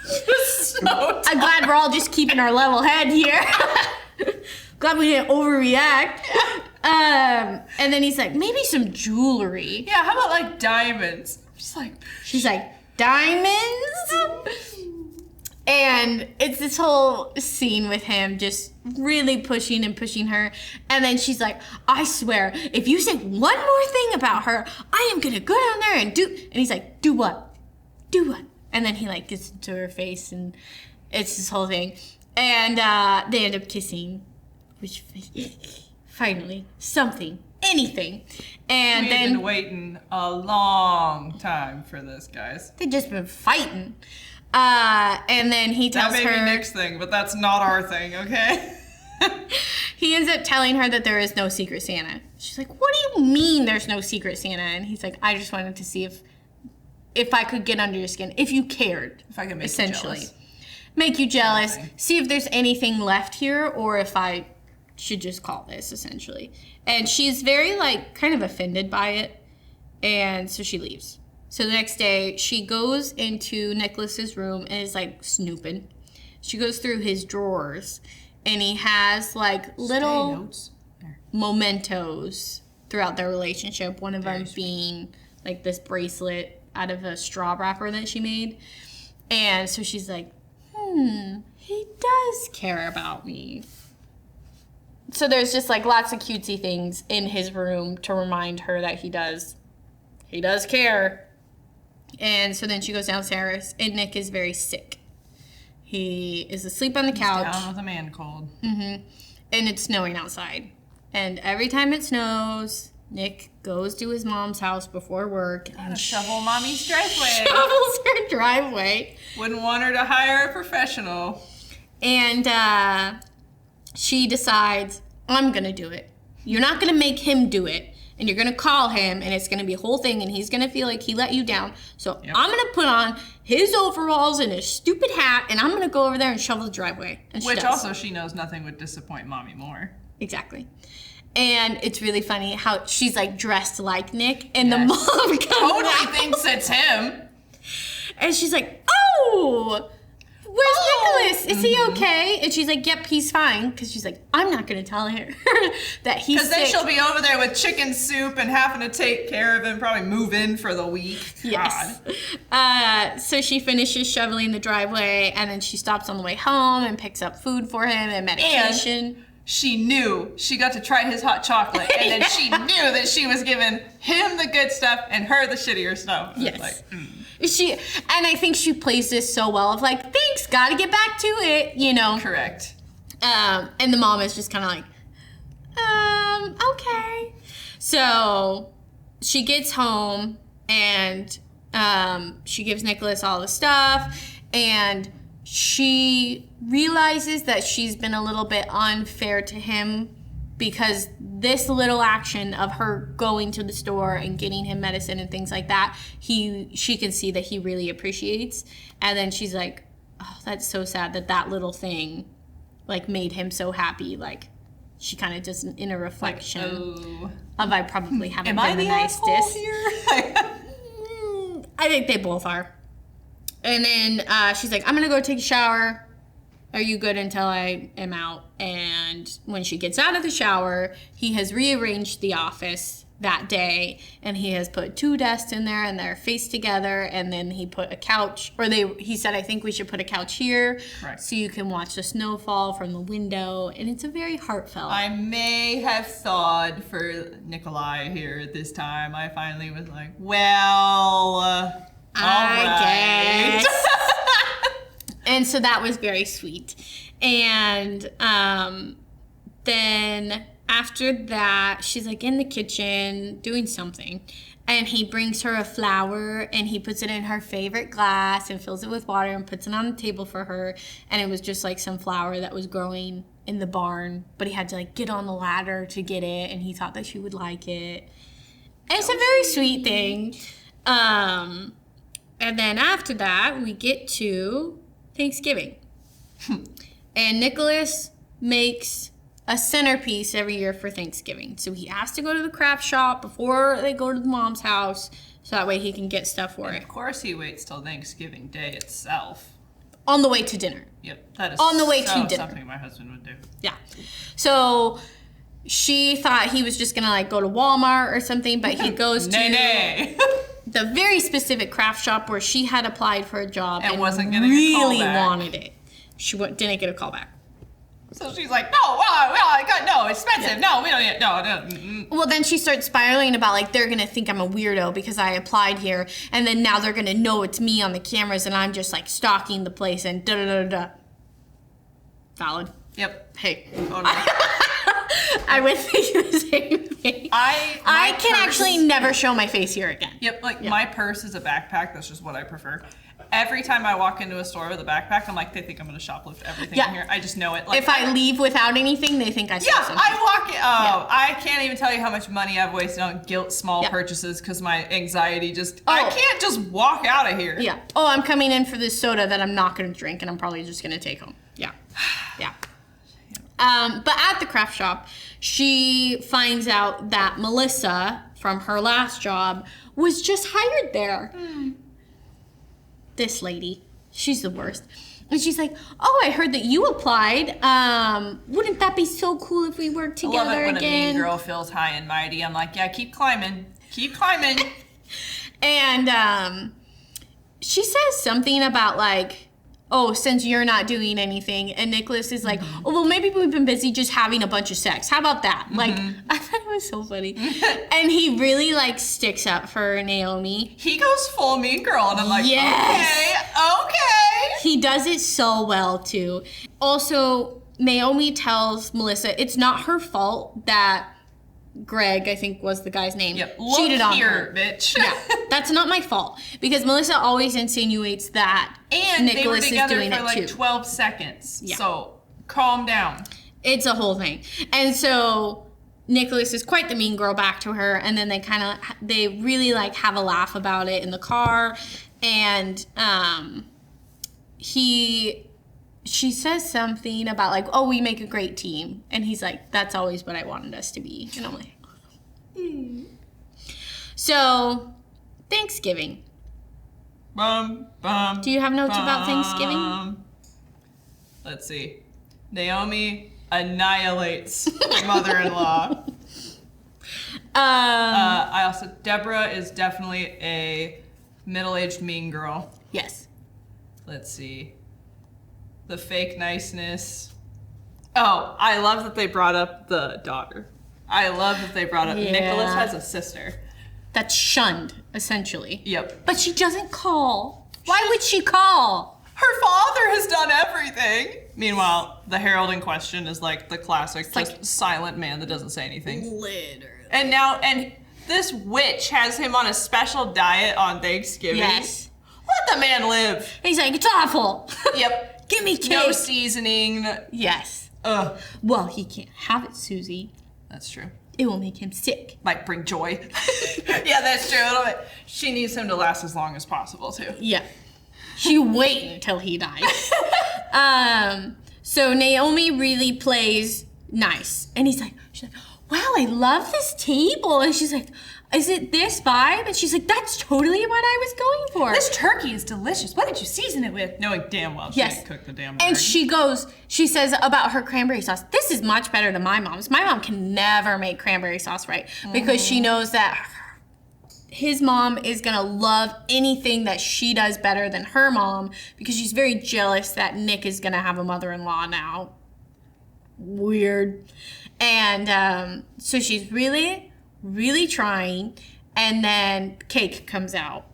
So I'm glad we're all just keeping our level head here. Glad we didn't overreact. And then he's like, maybe some jewelry. Yeah, how about like diamonds? She's like, diamonds? And it's this whole scene with him just really pushing and pushing her. And then she's like, I swear, if you say one more thing about her, I am going to go down there and do... And he's like, do what? Do what? And then he like gets into her face and it's this whole thing. And they end up kissing, which finally, something, anything. And We've been waiting a long time for this, guys. They've just been fighting. And then he tells her... That may be Nick's thing, but that's not our thing, okay? He ends up telling her that there is no Secret Santa. She's like, what do you mean there's no Secret Santa? And he's like, I just wanted to see if I could get under your skin, if you cared. If I could make essentially. you jealous. Make you jealous, see if there's anything left here, or if I should just call this, essentially. And she's very, like, kind of offended by it, and so she leaves. So the next day, she goes into Nicholas's room and is, like, snooping. She goes through his drawers, and he has, like, little mementos throughout their relationship. One of them being, like, this bracelet out of a straw wrapper that she made. And so she's like, he does care about me. So there's just, like, lots of cutesy things in his room to remind her that he does care. And so then she goes downstairs, and Nick is very sick. He is asleep on the couch. He's down with a man cold. And it's snowing outside. And every time it snows, Nick goes to his mom's house before work and shovel mommy's driveway. Shovels her driveway. Wouldn't want her to hire a professional. And she decides, I'm going to do it. You're not going to make him do it. And you're going to call him, and it's going to be a whole thing, and he's going to feel like he let you down. So I'm going to put on his overalls and his stupid hat, and I'm going to go over there and shovel the driveway. And Which also she knows nothing would disappoint mommy more. Exactly. And it's really funny how she's, like, dressed like Nick, and the mom totally thinks it's him. And she's like, oh, where's Nicholas? Is he okay? And she's like, yep, he's fine. Because she's like, I'm not going to tell her that he's sick. Because then she'll be over there with chicken soup and having to take care of him, probably move in for the week. Yes. So she finishes shoveling the driveway, and then she stops on the way home and picks up food for him and medication. And she knew she got to try his hot chocolate, and then she knew that she was giving him the good stuff and her the shittier stuff. Yes. Like, And I think she plays this so well of like, thanks, gotta get back to it, you know. Correct. And the mom is just kind of like, okay. So she gets home and she gives Nicholas all the stuff, and she realizes that she's been a little bit unfair to him because this little action of her going to the store and getting him medicine and things like that, she can see that he really appreciates. And then she's like, oh, that's so sad that little thing like made him so happy. Like she kind of does an inner reflection of I probably haven't been the nicest. I think they both are. And then she's like, I'm gonna go take a shower. Are you good until I am out? And when she gets out of the shower, he has rearranged the office that day, and he has put 2 desks in there and they're faced together, and then he put a couch, or he said, I think we should put a couch here, right, so you can watch the snowfall from the window, and it's a very heartfelt. I may have thawed for Nikolai here this time. I finally was like, well, all right. guess. And so that was very sweet. And then after that, she's like in the kitchen doing something. And he brings her a flower and he puts it in her favorite glass and fills it with water and puts it on the table for her. And it was just like some flower that was growing in the barn, but he had to like get on the ladder to get it, and he thought that she would like it. And it's a very sweet thing. And then after that, we get to Thanksgiving. And Nicholas makes a centerpiece every year for Thanksgiving. So he has to go to the craft shop before they go to the mom's house, so that way he can get stuff for it. Of course he waits till Thanksgiving Day itself. On the way to dinner. Yep, that is on the way to dinner. Something my husband would do. Yeah. So she thought he was just gonna like go to Walmart or something, but he goes to the very specific craft shop where she had applied for a job and wasn't getting really a call back. wanted it. She didn't get a call back. So she's like, no, expensive. Yeah. No, we don't need it. No. Well, then she starts spiraling about like they're gonna think I'm a weirdo because I applied here, and then now they're gonna know it's me on the cameras, and I'm just like stalking the place and da da da da. Valid. Yep. Hey. Oh, no. I would think the same thing. I can actually never show my face here again. Yep. My purse is a backpack. That's just what I prefer. Every time I walk into a store with a backpack, I'm like, they think I'm going to shoplift everything in here. I just know it. Like, if I leave without anything, they think I stole something. I walk in. I can't even tell you how much money I've wasted on small purchases because my anxiety just, I can't just walk out of here. Yeah. Oh, I'm coming in for this soda that I'm not going to drink and I'm probably just going to take home. Yeah. Yeah. But at the craft shop, she finds out that Melissa from her last job was just hired there. This lady, she's the worst. And she's like, oh, I heard that you applied. Wouldn't that be so cool if we worked together again? I love it when a mean girl feels high and mighty. I'm like, yeah, keep climbing. Keep climbing. And she says something about like, oh, since you're not doing anything. And Nicholas is like, oh, well, maybe we've been busy just having a bunch of sex. How about that? Like, I thought it was so funny. And he really, like, sticks up for Naomi. He goes full mean girl. And I'm like, yes. Okay. He does it so well, too. Also, Naomi tells Melissa it's not her fault that Greg, I think was the guy's name, cheated on her. Bitch. Yeah, that's not my fault. Because Melissa always insinuates that Nicholas is doing it too. And they were together for like 12 seconds. Yeah. So calm down. It's a whole thing. And so Nicholas is quite the mean girl back to her. And then they really like have a laugh about it in the car. And she says something about like, oh, we make a great team. And he's like, that's always what I wanted us to be. And I'm like, So, Thanksgiving. Do you have notes about Thanksgiving? Let's see. Naomi annihilates her mother-in-law. Deborah is definitely a middle-aged mean girl. Yes. Let's see. The fake niceness. Oh, I love that they brought up the daughter. I love that they brought up Nicholas has a sister. That's shunned, essentially. Yep. But she doesn't call. Why would she call? Her father has done everything. Meanwhile, the herald in question is like the classic, silent man that doesn't say anything. Literally. And this witch has him on a special diet on Thanksgiving. Yes. Let the man live. He's like, it's awful. Yep. Give me cake. No seasoning. Yes. Ugh. Well, he can't have it, Susie. That's true. It will make him sick. Might bring joy. Yeah, that's true. She needs him to last as long as possible, too. Yeah. She wait until he dies. So Naomi really plays nice. And she's like, wow, I love this table. And she's like, is it this vibe? And she's like, that's totally what I was going for. This turkey is delicious. What did you season it with? Knowing damn well she didn't cook the damn bird. And she says about her cranberry sauce, this is much better than my mom's. My mom can never make cranberry sauce right because she knows that his mom is going to love anything that she does better than her mom because she's very jealous that Nick is going to have a mother-in-law now. Weird. And so she's really trying, and then cake comes out.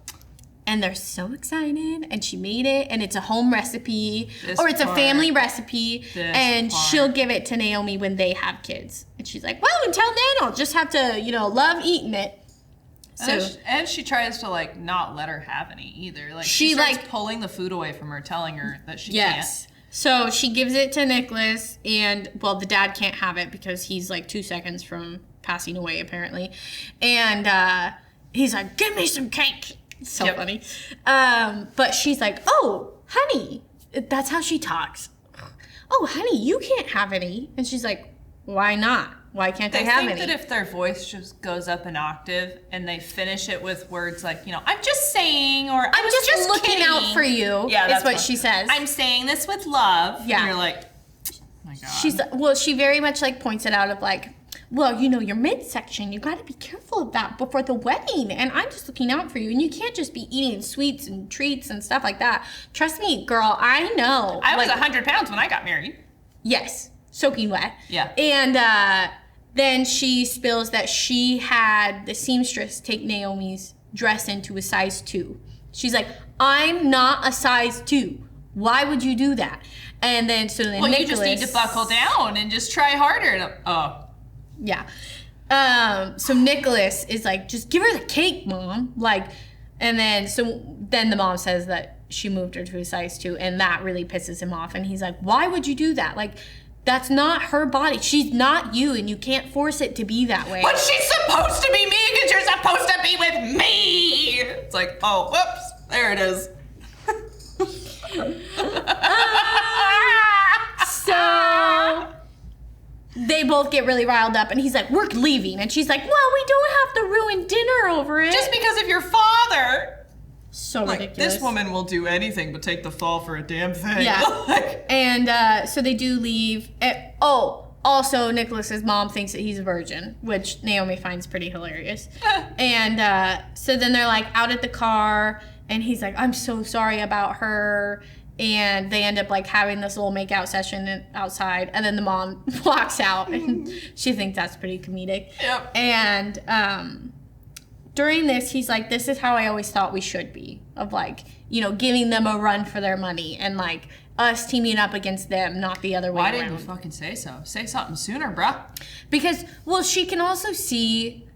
And they're so excited, and she made it, and it's a home recipe, it's a family recipe, and she'll give it to Naomi when they have kids. And she's like, well, until then, I'll just have to, love eating it. So, and she tries to, like, not let her have any either. Like, she starts pulling the food away from her, telling her that she can't. So she gives it to Nicholas, and, well, the dad can't have it because he's, like, 2 seconds from passing away, apparently. And he's like, give me some cake. So funny. But she's like, oh, honey. That's how she talks. Oh, honey, you can't have any. And she's like, why not? Why can't I have any? They think that if their voice just goes up an octave and they finish it with words like, I'm just saying, or I'm just looking kidding. Out for you. Yeah, that's what she says. I'm saying this with love. Yeah. And you're like, oh my God. She very much like points it out of like, well, your midsection, you got to be careful of that before the wedding. And I'm just looking out for you. And you can't just be eating sweets and treats and stuff like that. Trust me, girl, I know. I was 100 pounds when I got married. Yes. Soaking wet. Yeah. And then she spills that she had the seamstress take Naomi's dress into a size 2. She's like, I'm not a size 2. Why would you do that? And then Nicholas... you just need to buckle down and just try harder. Yeah. So Nicholas is like, just give her the cake, Mom. Like, and then the mom says that she moved her to a size 2, and that really pisses him off. And he's like, why would you do that? Like, that's not her body. She's not you, and you can't force it to be that way. But she's supposed to be me because you're supposed to be with me. It's like, oh, whoops, there it is. So they both get really riled up, and he's like, we're leaving. And she's like, well, we don't have to ruin dinner over it. Just because of your father. So ridiculous. This woman will do anything but take the fall for a damn thing. Yeah. And so they do leave. Also, Nicholas's mom thinks that he's a virgin, which Naomi finds pretty hilarious. And so then they're like out at the car, and he's like, I'm so sorry about her. And they end up like having this little makeout session outside, and then the mom walks out, and she thinks that's pretty comedic. Yep. And during this, he's like, this is how I always thought we should be, of like, giving them a run for their money, and like us teaming up against them, not the other way around. Why didn't you fucking say so? Say something sooner, bruh. Because, well, she can also see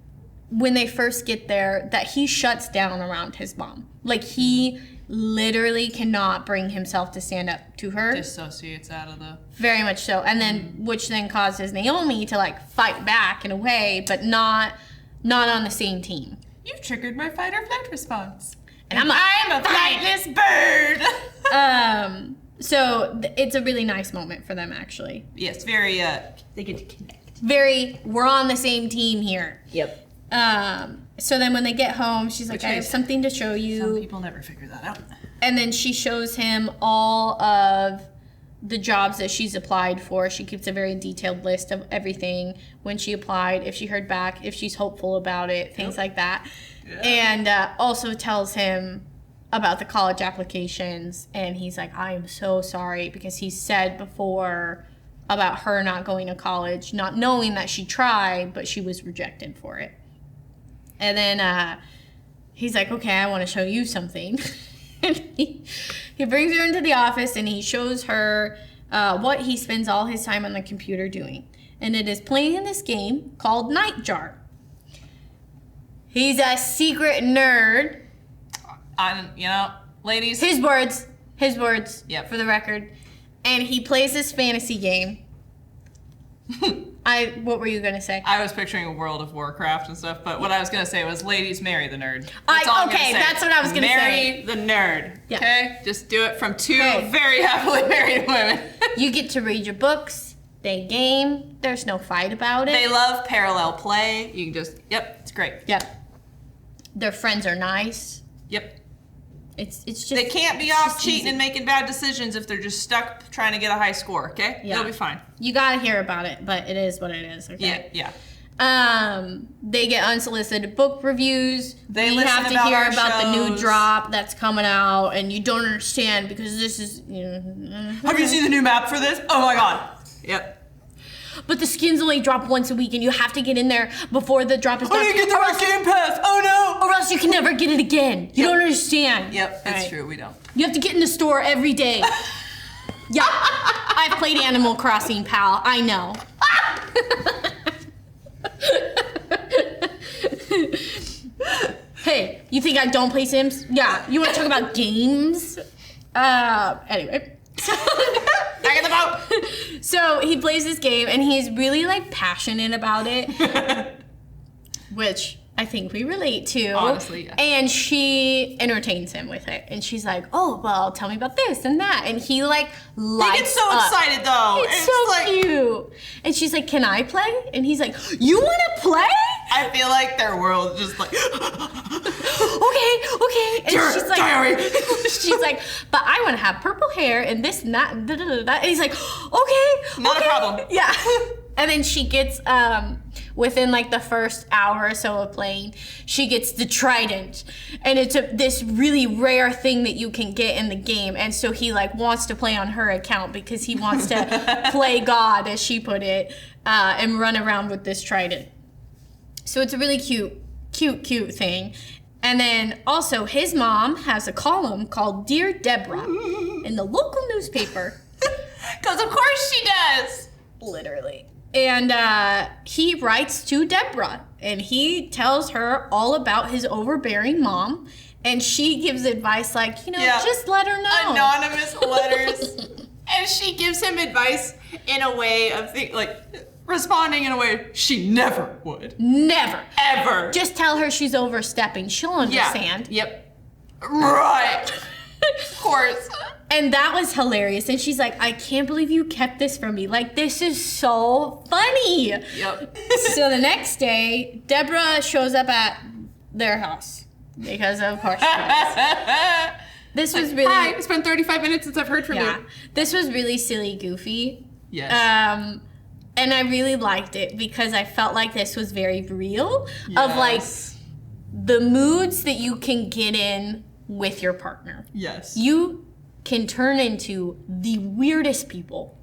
when they first get there that he shuts down around his mom. Like, he literally cannot bring himself to stand up to her. Dissociates out of the... Very much so. And then, which then causes Naomi to like fight back in a way, but not on the same team. You've triggered my fight or flight response. And I'm a flightless bird! So it's a really nice moment for them, actually. Yes, very, they get to connect. Very, we're on the same team here. Yep. So then when they get home, she's like, I have something to show you. Some people never figure that out. And then she shows him all of the jobs that she's applied for. She keeps a very detailed list of everything, when she applied, if she heard back, if she's hopeful about it, things like that. Yeah. And also tells him about the college applications. And he's like, I am so sorry, because he said before about her not going to college, not knowing that she tried, but she was rejected for it. And then he's like, okay, I want to show you something. And he brings her into the office, and he shows her what he spends all his time on the computer doing. And it is playing this game called Nightjar. He's a secret nerd. Ladies. His words, yep. For the record. And he plays this fantasy game. What were you going to say? I was picturing a World of Warcraft and stuff, but what I was going to say was, ladies, marry the nerd. That's what I was going to say. Marry the nerd, okay? Just do it from two very happily married women. You get to read your books. They game. There's no fight about it. They love parallel play. You can just, it's great. Yep. Their friends are nice. Yep. It's just... They can't be off cheating and making bad decisions if they're just stuck trying to get a high score, okay? Yeah. They'll be fine. You gotta hear about it, but it is what it is, okay? Yeah. They get unsolicited book reviews. We have to hear about the new drop that's coming out, and you don't understand because this is... Have you seen the new map for this? Oh my god. Yep. but the skins only drop once a week and you have to get in there before the drop is done. I didn't get the right Game Pass. Oh no. Or else you can never get it again. You don't understand. Yep, that's true. We don't. You have to get in the store every day. Yeah. I've played Animal Crossing, pal. I know. Hey, you think I don't play Sims? Yeah. You want to talk about games? Anyway. Back in the boat. So he plays this game and he's really like passionate about it, which I think we relate to. Honestly, yeah. And she entertains him with it. And she's like, oh, well, tell me about this and that. And he like lights They get so up. excited though. It's so like, cute. And she's like, can I play? And he's like, you want to play? I feel like their world just like Okay. And she's like, diary. she's like, but I want to have purple hair and this and that. And he's like, okay. Not a problem. Yeah. And then she gets, within like the first hour or so of playing, she gets the trident. And it's this really rare thing that you can get in the game. And so he like wants to play on her account because he wants to play God, as she put it, and run around with this trident. So it's a really cute thing. And then also his mom has a column called Dear Deborah in the local newspaper. Because of course she does. Literally. And he writes to Deborah and he tells her all about his overbearing mom. And she gives advice like, just let her know. Anonymous letters. And she gives him advice in a way of responding in a way she never would. Never. Ever. Just tell her she's overstepping. She'll understand. Yeah. Yep. Right. Of course. And that was hilarious. And she's like, I can't believe you kept this from me. Like, this is so funny. Yep. So the next day, Deborah shows up at their house. Because of course she does. This was really... Hi, it's been 35 minutes since I've heard from you. This was really silly goofy. Yes. And I really liked it because I felt like this was very real. Of like the moods that you can get in with your partner. Yes. You can turn into the weirdest people.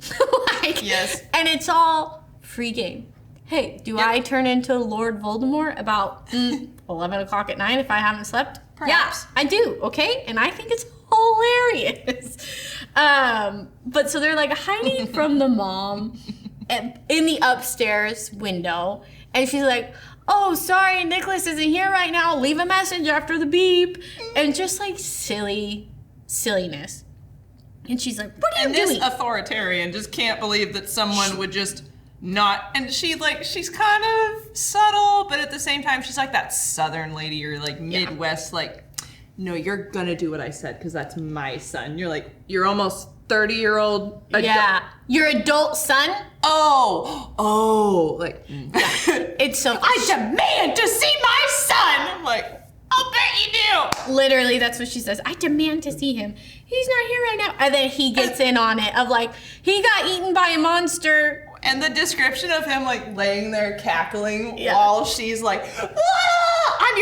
Yes. And it's all free game. Hey, do I turn into Lord Voldemort about 11 o'clock at night if I haven't slept? Perhaps. Yeah, I do, okay? And I think it's hilarious. But so they're like hiding from the mom in the upstairs window. And she's like, oh, sorry, Nicholas isn't here right now. Leave a message after the beep. And just like silliness. And she's like, what are you doing? And this authoritarian just can't believe that someone would just not, and she's kind of subtle, but at the same time, she's like that Southern lady or like Midwest, like, no, you're gonna do what I said because that's my son. You're like, you're almost 30-year-old adult. Yeah. Your adult son? Like, It's so... I demand to see my son! I'm like, I'll bet you do! Literally, that's what she says. I demand to see him. He's not here right now. And then he gets in on it of like, he got eaten by a monster. And the description of him like laying there cackling while she's like, ah, I'm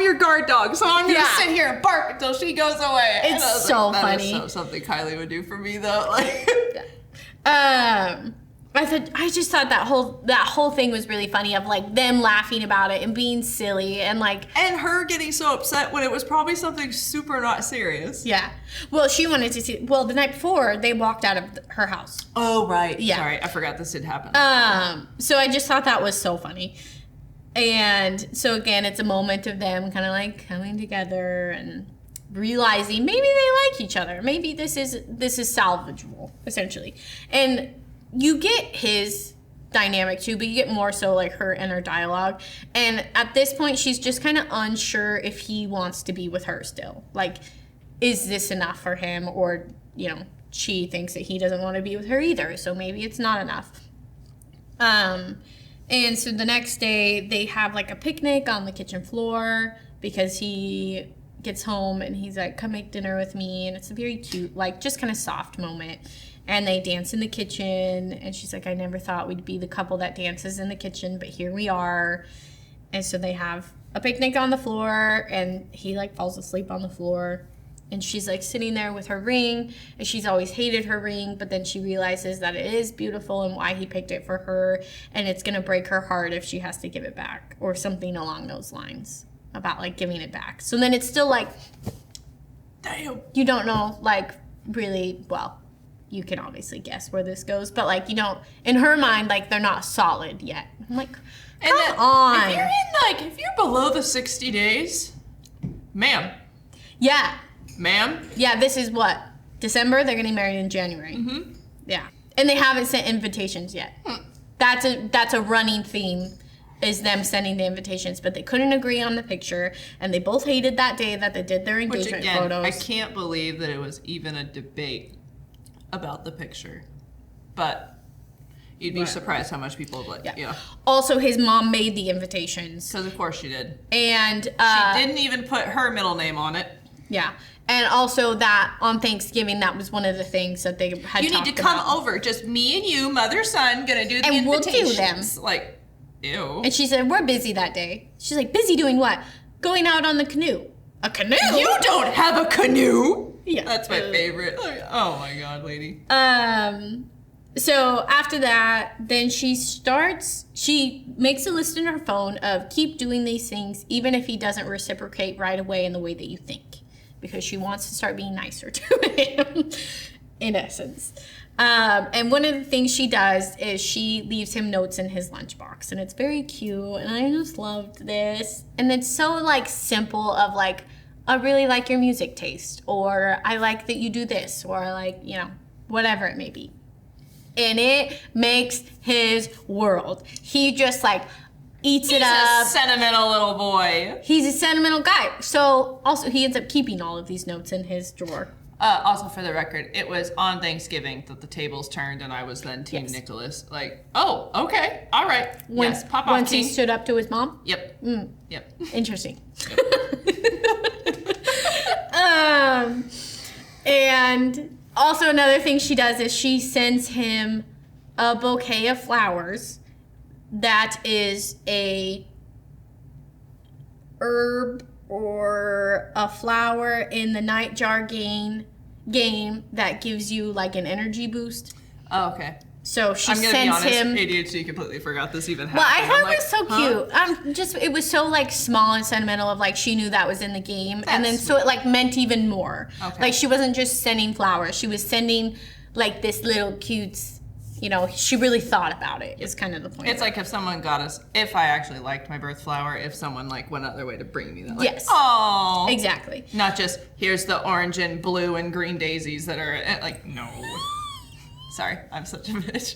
your guard dog, so I'm gonna sit here and bark until she goes away. It's so funny. That is something Kylie would do for me though. Like, I just thought that whole thing was really funny of like them laughing about it and being silly and like and her getting so upset when it was probably something super not serious. Yeah. Well, she wanted to see. Well, the night before they walked out of her house. Oh right. Yeah. Sorry, I forgot this had happened. So I just thought that was so funny. And so again, it's a moment of them kind of like coming together and realizing maybe they like each other. Maybe this is salvageable, essentially. And you get his dynamic too, but you get more so like her inner dialogue. And at this point, she's just kind of unsure if he wants to be with her still. Like, is this enough for him? Or, she thinks that he doesn't want to be with her either. So maybe it's not enough. And so the next day they have like a picnic on the kitchen floor because he gets home and he's like, come make dinner with me. And it's a very cute, like just kind of soft moment. And they dance in the kitchen, and she's like, I never thought we'd be the couple that dances in the kitchen, but here we are. And so they have a picnic on the floor, and he like falls asleep on the floor. And she's like sitting there with her ring, and she's always hated her ring, but then she realizes that it is beautiful and why he picked it for her, and it's gonna break her heart if she has to give it back, or something along those lines about like giving it back. So then it's still like, damn, you don't know, like, really, well, you can obviously guess where this goes, but like, you know, in her mind, like, they're not solid yet. I'm like, come on. If you're below the 60 days, ma'am. Yeah. Ma'am? Yeah, this is what? December? They're getting married in January. Mm-hmm. Yeah. And they haven't sent invitations yet. That's a running theme, is them sending the invitations, but they couldn't agree on the picture, and they both hated that day that they did their engagement photos. I can't believe that it was even a debate about the picture. But you'd be surprised how much people like, yeah. Also, his mom made the invitations. Because of course she did. And she didn't even put her middle name on it. Yeah. And also that on Thanksgiving, that was one of the things that they had talked about. You need to come over. Just me and you, mother, son, gonna do the and invitations. We'll do them. Like, ew. And she said, we're busy that day. She's like, busy doing what? Going out on the canoe. A canoe? You don't have a canoe? Yeah. That's my favorite. Oh my God, lady. So after that, then she makes a list in her phone of keep doing these things, even if he doesn't reciprocate right away in the way that you think. Because she wants to start being nicer to him, in essence. And one of the things she does is she leaves him notes in his lunchbox. And it's very cute, and I just loved this. And it's so, like, simple of, like, I really like your music taste, or I like that you do this, or I like, you know, whatever it may be. And it makes his world. He just, like, eats it up. He's a sentimental little boy. He's a sentimental guy. So, also, he ends up keeping all of these notes in his drawer. Also, for the record, it was on Thanksgiving that the tables turned, and I was then Team Nicholas. Like, oh, okay, all right. Yes, pop off, Once team. he stood up to his mom? Yep. Yep. Interesting. And also another thing she does is she sends him a bouquet of flowers that is a herb or a flower in the nightjar game that gives you like an energy boost. Oh, okay. So she I'm gonna sends be honest, him. ADHD completely forgot this even happened. Well, I thought it was so cute. It was so like small and sentimental of like she knew that was in the game, and then so it like meant even more. Okay. Like she wasn't just sending flowers; she was sending like this little cute. You know, she really thought about it. Is kind of the point. It's like if someone got us, if I actually liked my birth flower, if someone like went out of their way to bring me that. Like, yes. Oh. Exactly. Not just here's the orange and blue and green daisies that are like no. Sorry, I'm such a bitch.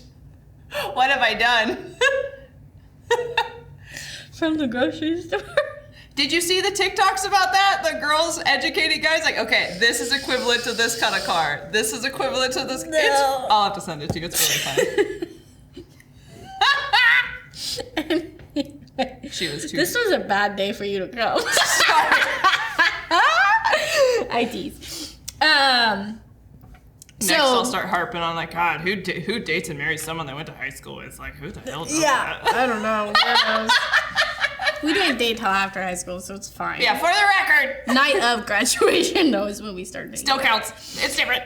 What have I done? From the grocery store. Did you see the TikToks about that? The girls educating guys like, okay, this is equivalent to this kind of car. This is equivalent to this. No. I'll have to send it to you. It's really funny. She was too. This was a bad day for you to go. Sorry. I tease. Next, I'll start harping on like, God, who dates and marries someone they went to high school with? Like, who the hell does that? I don't know. We didn't date till after high school, so it's fine. Yeah, for the record. Night of graduation, though, is when we started dating. Still counts. It's different.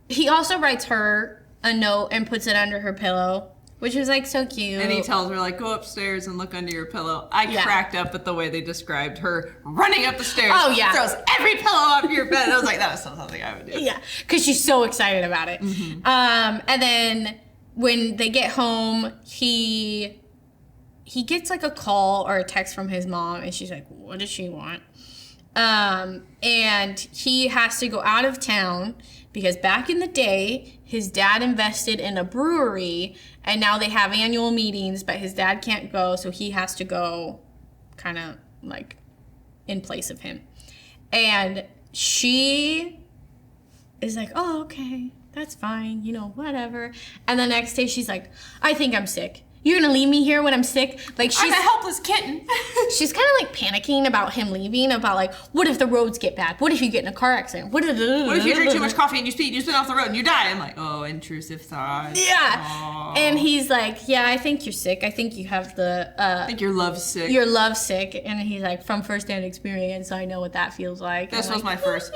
He also writes her a note and puts it under her pillow, which was like so cute. And he tells her like, go upstairs and look under your pillow. I cracked up at the way they described her running up the stairs. Oh yeah, throws every pillow off your bed. I was like, that was something I would do. Yeah, because she's so excited about it. Mm-hmm. And then when they get home, he gets like a call or a text from his mom, and she's like, what does she want? And he has to go out of town because back in the day, his dad invested in a brewery, and now they have annual meetings, but his dad can't go, so he has to go kind of like in place of him. And she is like, oh, okay, that's fine, you know, whatever. And the next day she's like, I think I'm sick. You're gonna leave me here when I'm sick? Like, I'm a helpless kitten. She's kind of like panicking about him leaving, about like, what if the roads get bad? What if you get in a car accident? What if you drink too much coffee and you spin off the road and you die? I'm like, oh, intrusive thoughts. Yeah. Aww. And he's like, yeah, I think you're sick. I think you have the... I think you're lovesick. You're lovesick. And he's like, from first-hand experience, I know what that feels like. This was my first...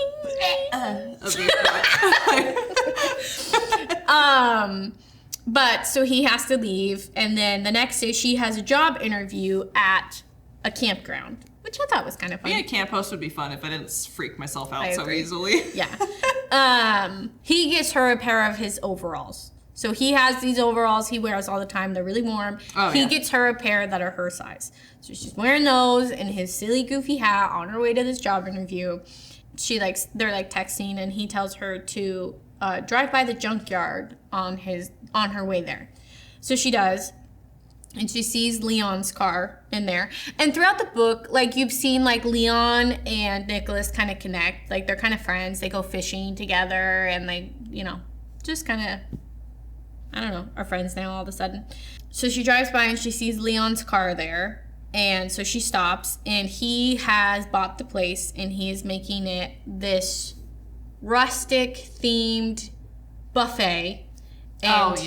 But so he has to leave, and then the next day she has a job interview at a campground, which I thought was kind of fun. Being a camp host would be fun if I didn't freak myself out so easily. Yeah. He gets her a pair of his overalls. So he has these overalls he wears all the time. They're really warm. He gets her a pair that are her size. So she's wearing those and his silly goofy hat on her way to this job interview. They're like texting, and he tells her to drive by the junkyard on her way there. So she does, and she sees Leon's car in there. And throughout the book, like, you've seen like Leon and Nicholas kind of connect. Like, they're kind of friends. They go fishing together, and they, just kind of, I don't know, are friends now all of a sudden. So she drives by and she sees Leon's car there. And so she stops, and he has bought the place, and he is making it this rustic themed buffet. And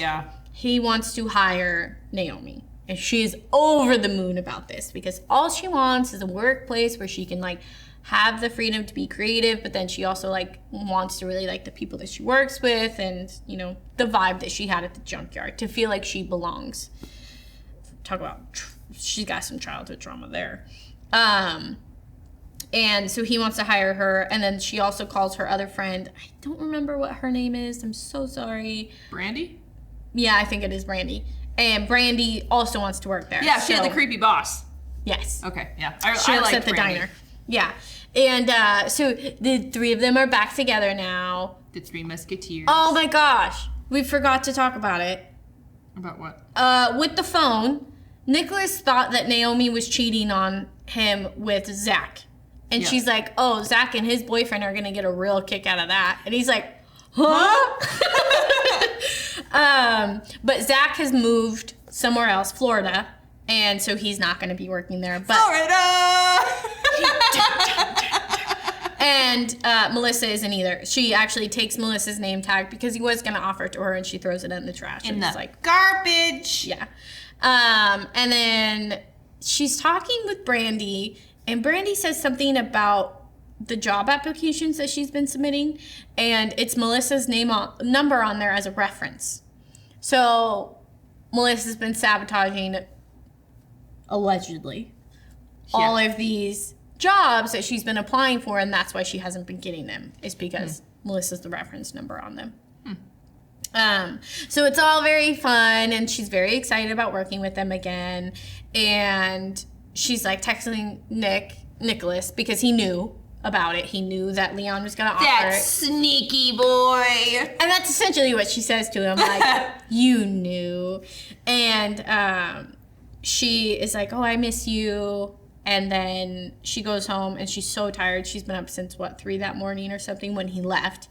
he wants to hire Naomi, and she is over the moon about this, because all she wants is a workplace where she can like have the freedom to be creative, but then she also like wants to really like the people that she works with, and the vibe that she had at the junkyard, to feel like she belongs. Talk about, she's got some childhood trauma there. And so he wants to hire her, and then she also calls her other friend. I don't remember what her name is. I'm so sorry. Brandy? Yeah, I think it is Brandy. And Brandy also wants to work there. Yeah, she had the creepy boss. Yes. Okay, yeah. She works at the diner. Yeah. And so the three of them are back together now. The Three Musketeers. Oh my gosh. We forgot to talk about it. About what? With the phone, Nicholas thought that Naomi was cheating on him with Zach. And she's like, oh, Zach and his boyfriend are going to get a real kick out of that. And he's like, huh? But Zach has moved somewhere else, Florida. And so he's not going to be working there. But Florida! And Melissa isn't either. She actually takes Melissa's name tag because he was going to offer it to her, and she throws it in the trash. In the garbage. Yeah. And then she's talking with Brandy, and Brandy says something about the job applications that she's been submitting, and it's Melissa's number on there as a reference. So Melissa's been sabotaging, allegedly, all of these jobs that she's been applying for, and that's why she hasn't been getting them, is because Melissa's the reference number on them. So it's all very fun, and she's very excited about working with them again. And she's like texting Nicholas, because he knew about it. He knew that Leon was going to offer that it. Sneaky boy. And that's essentially what she says to him, like, you knew. And she is like, oh, I miss you. And then she goes home, and she's so tired. She's been up since, 3 that morning or something when he left.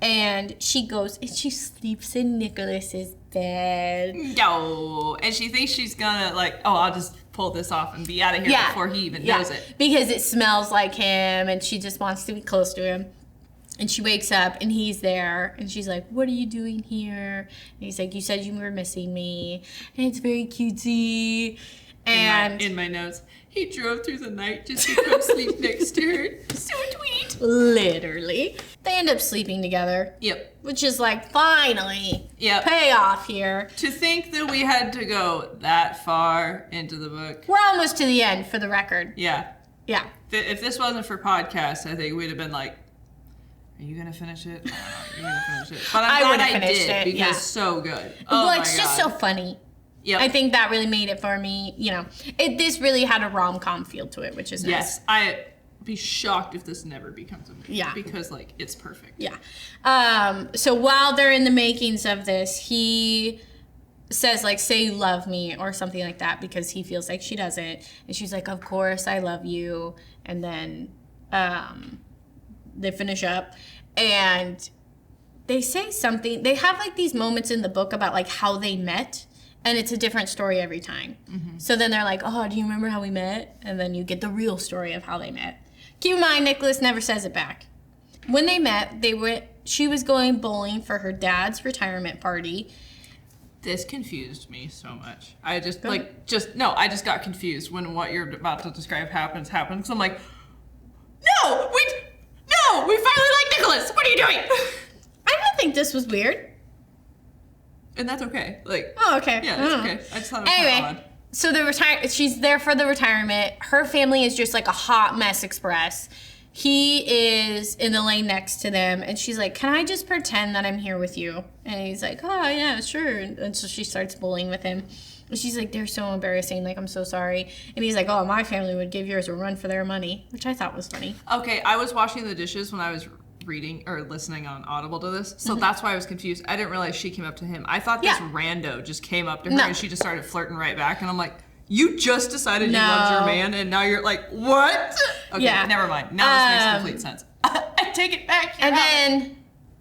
And she goes and she sleeps in Nicholas's bed. No. And she thinks she's gonna I'll just pull this off and be out of here before he even knows it. Because it smells like him, and she just wants to be close to him. And she wakes up, and he's there, and she's like, what are you doing here? And he's like, you said you were missing me. And it's very cutesy. And in my notes, he drove through the night just to come sleep next to her. So sweet. Literally. They end up sleeping together. Yep. Which is like, finally, payoff here. To think that we had to go that far into the book. We're almost to the end, for the record. Yeah. Yeah. If this wasn't for podcasts, I think we'd have been like, are you going to finish it? I don't know. You're going to finish it. But I'm glad I did, because it's so good. Oh, well, it's just so funny. Yep. I think that really made it for me. This really had a rom-com feel to it, which is nice. Yes, I'd be shocked if this never becomes a movie. Yeah. Because, it's perfect. Yeah. So while they're in the makings of this, he says, say you love me or something like that, because he feels like she doesn't. And she's like, of course I love you. And then they finish up, and they say something. They have, these moments in the book about, how they met. And it's a different story every time. Mm-hmm. So then they're like, oh, do you remember how we met? And then you get the real story of how they met. Keep in mind, Nicholas never says it back. When they met, she was going bowling for her dad's retirement party. This confused me so much. I just got confused when what you're about to describe happens. Because I'm like, no, we finally like Nicholas. What are you doing? I don't think this was weird. And that's okay. Like, oh, okay. Yeah, it's okay. I just thought it was kind of odd. So she's there for the retirement. Her family is just like a hot mess express. He is in the lane next to them, and she's like, can I just pretend that I'm here with you? And he's like, oh, yeah, sure. And so she starts bowling with him. And she's like, they're so embarrassing. Like, I'm so sorry. And he's like, oh, my family would give yours a run for their money, which I thought was funny. Okay, I was washing the dishes when I was reading or listening on Audible to this, so that's why I was confused. I didn't realize she came up to him. I thought this rando just came up to her and she just started flirting right back, and I'm like, you just decided you loved your man and now you're like, what? Okay, never mind. Now this makes complete sense. I take it back. And then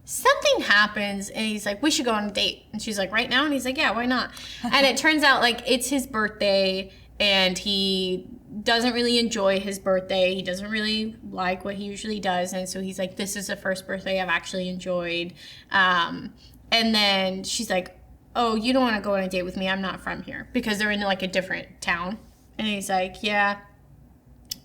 something happens and he's like, we should go on a date. And she's like, right now? And he's like, yeah, why not? And it turns out like it's his birthday and he doesn't really enjoy his birthday. He doesn't really like what he usually does. And so he's like, this is the first birthday I've actually enjoyed. And then she's like, oh, you don't want to go on a date with me. I'm not from here. Because they're in like a different town. And he's like, yeah,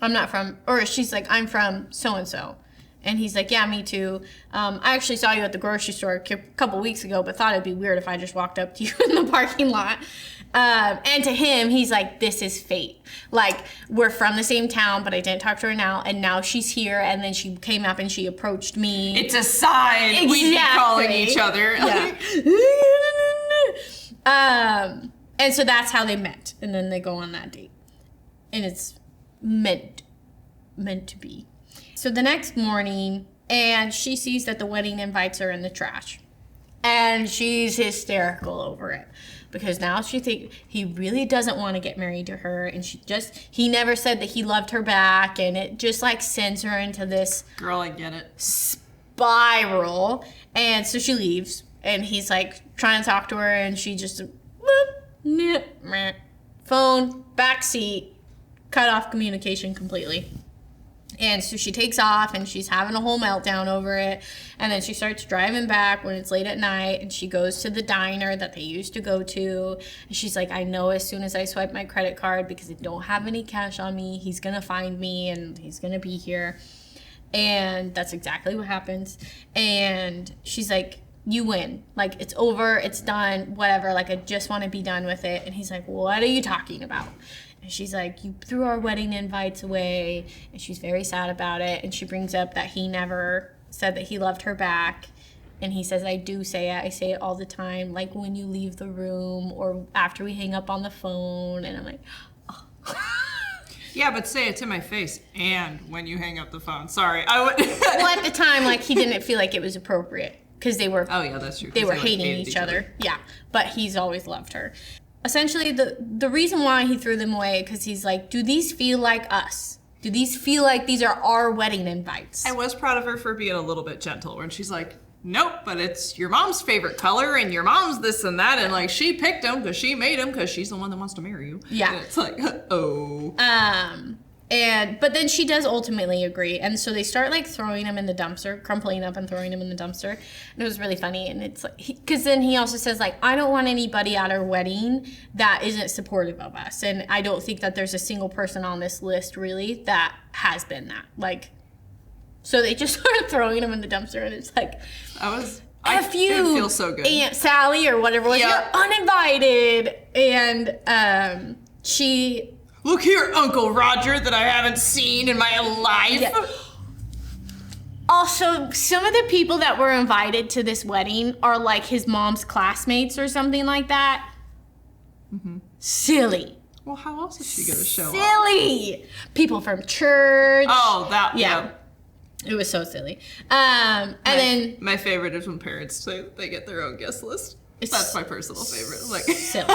I'm not from, or she's like, I'm from so-and-so. And he's like, yeah, me too. I actually saw you at the grocery store a couple weeks ago, but thought it'd be weird if I just walked up to you in the parking lot. And to him, he's like, this is fate. Like, we're from the same town, but I didn't talk to her now. And now she's here. And then she came up and she approached me. It's a sign. Exactly. We be calling each other. Yeah. And so that's how they met. And then they go on that date. And it's meant to be. So the next morning, and she sees that the wedding invites are in the trash. And she's hysterical over it. Because now she thinks he really doesn't want to get married to her. And he never said that he loved her back. And it just like sends her into this... Girl, I get it. ...spiral. And so she leaves. And he's like trying to talk to her. And she just... phone, backseat, cut off communication completely. And so she takes off and she's having a whole meltdown over it. And then she starts driving back when it's late at night and she goes to the diner that they used to go to. And she's like, I know as soon as I swipe my credit card because I don't have any cash on me, he's going to find me and he's going to be here. And that's exactly what happens. And she's like, you win. Like, it's over, it's done, whatever. Like, I just want to be done with it. And he's like, what are you talking about? And she's like, you threw our wedding invites away. And she's very sad about it. And she brings up that he never said that he loved her back. And he says, I do say it. I say it all the time. Like when you leave the room or after we hang up on the phone. And I'm like, oh. Yeah, but say it to my face and when you hang up the phone. Sorry. Well, at the time, like, he didn't feel like it was appropriate. Because they were... Oh, yeah, that's true. They were hating each other. Yeah. But he's always loved her. Essentially, the reason why he threw them away, because he's like, do these feel like us? Do these feel like these are our wedding invites? I was proud of her for being a little bit gentle, when she's like, nope, but it's your mom's favorite color, and your mom's this and that, and like, she picked them because she made them because she's the one that wants to marry you. Yeah. And it's like, oh. But then she does ultimately agree, and so they start like throwing him in the dumpster, crumpling up and throwing him in the dumpster, and it was really funny. And it's like, because then he also says like, I don't want anybody at our wedding that isn't supportive of us, and I don't think that there's a single person on this list really that has been that. Like, so they just started throwing him in the dumpster, and it's like, I feel so good. Aunt Sally or whatever it was, you're uninvited, and she. Look here, Uncle Roger, that I haven't seen in my life. Yeah. Also, some of the people that were invited to this wedding are like his mom's classmates or something like that. Mm-hmm. Silly. Well, how else is she going to show up? Silly. People from church. Oh, that. Yeah. It was so silly. And then... My favorite is when parents say they get their own guest list. That's my personal favorite. I'm like... Silly.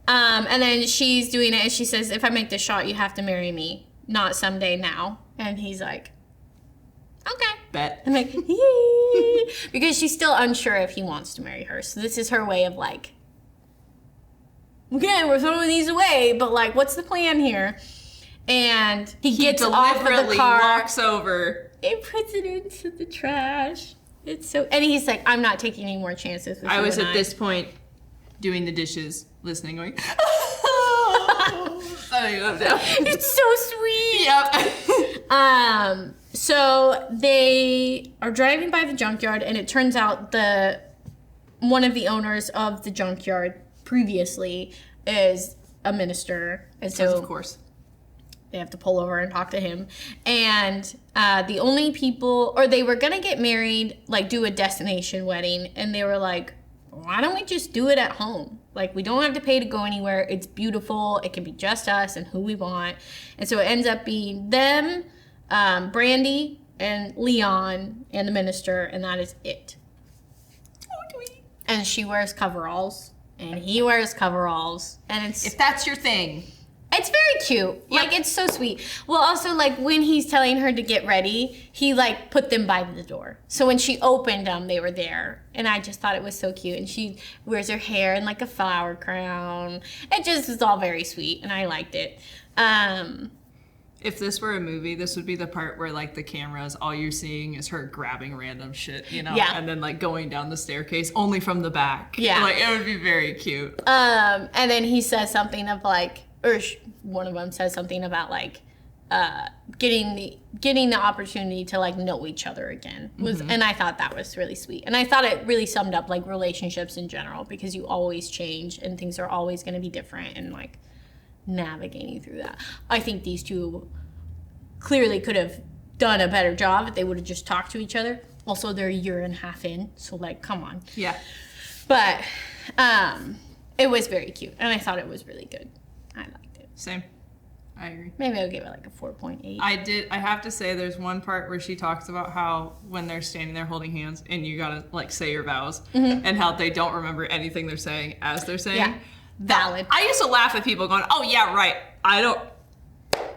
And then she's doing it, and she says, if I make this shot, you have to marry me. Not someday, now. And he's like, okay. Bet. I'm like, yay. Because she's still unsure if he wants to marry her. So this is her way of like, okay, we're throwing these away, but like, what's the plan here? And he gets off of the car. Walks over. He puts it into the trash. It's so, and he's like, I'm not taking any more chances with you. I was at this point doing the dishes, listening, going, it's so sweet. Yep. So they are driving by the junkyard, and it turns out one of the owners of the junkyard previously is a minister, and so of course they have to pull over and talk to him. And the only people, or they were gonna get married, like do a destination wedding, and they were like, why don't we just do it at home? Like, we don't have to pay to go anywhere. It's beautiful. It can be just us and who we want. And so it ends up being them, Brandy, and Leon, and the minister, and that is it. And she wears coveralls, and he wears coveralls, and if that's your thing. It's very cute. Yep. Like, it's so sweet. Well, also, like, when he's telling her to get ready, he, like, put them by the door. So when she opened them, they were there. And I just thought it was so cute. And she wears her hair in, like, a flower crown. It just was all very sweet, and I liked it. If this were a movie, this would be the part where, like, the cameras, all you're seeing is her grabbing random shit, you know? Yeah. And then, like, going down the staircase only from the back. Yeah. Like, it would be very cute. And then he says something of, like, or one of them says something about, like, getting the opportunity to, like, know each other again. And I thought that was really sweet. And I thought it really summed up, like, relationships in general, because you always change and things are always going to be different, and, like, navigating through that. I think these two clearly could have done a better job if they would have just talked to each other. Also, they're a year and a half in, so, like, come on. Yeah. But it was very cute, and I thought it was really good. I liked it. Same. I agree. Maybe I'll give it like a 4.8. I have to say, there's one part where she talks about how when they're standing there holding hands and you gotta, like, say your vows, and how they don't remember anything they're saying as they're saying. Yeah. Valid. I used to laugh at people going, oh yeah, right. I don't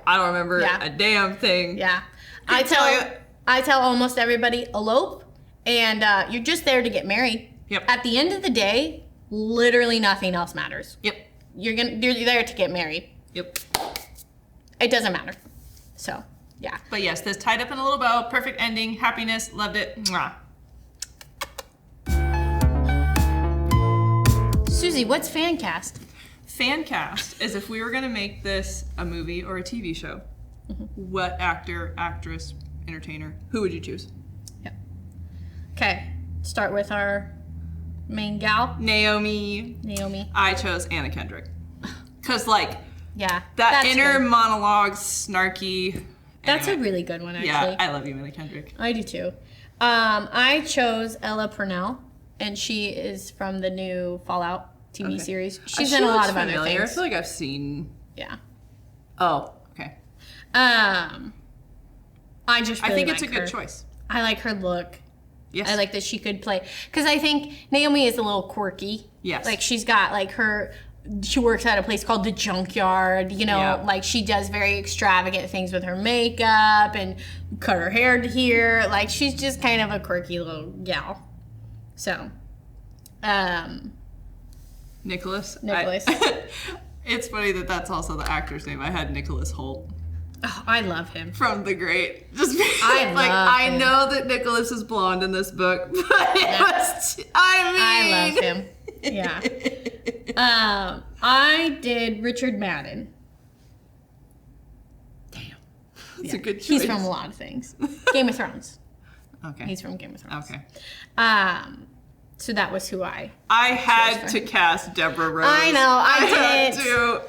remember a damn thing. Yeah. I tell almost everybody, elope, and you're just there to get married. Yep. At the end of the day, literally nothing else matters. Yep. You're there to get married. Yep. It doesn't matter. So, yeah. But yes, this tied up in a little bow, perfect ending, happiness, loved it. Mwah. Susie, what's Fancast? Fancast is if we were going to make this a movie or a TV show, what actor, actress, entertainer, who would you choose? Yep. Okay. Start with our main gal. Naomi. I chose Anna Kendrick. Because, like, yeah, that inner monologue, snarky. That's a really good one, actually. Yeah, I love you, Anna Kendrick. I do too. I chose Ella Purnell, and she is from the new Fallout TV series. She's in a lot of other things. I feel like I've seen. Yeah. Oh, okay. I think it's a good choice. I like her look. Yes. I like that she could play, because I think Naomi is a little quirky. Yes. Like, she's got, like, she works at a place called the Junkyard, you know, like, she does very extravagant things with her makeup and cut her hair to here. Like, she's just kind of a quirky little gal. So, Nicholas. It's funny that that's also the actor's name. I had Nicholas Holt. Oh, I love him. From The Great. Just I know that Nicholas is blonde in this book, but I love him. Yeah. I did Richard Madden. Damn. That's a good choice. He's from a lot of things. Game of Thrones. Okay. He's from Game of Thrones. Okay. So that was who I had to cast Deborah Rose. I know, I had to.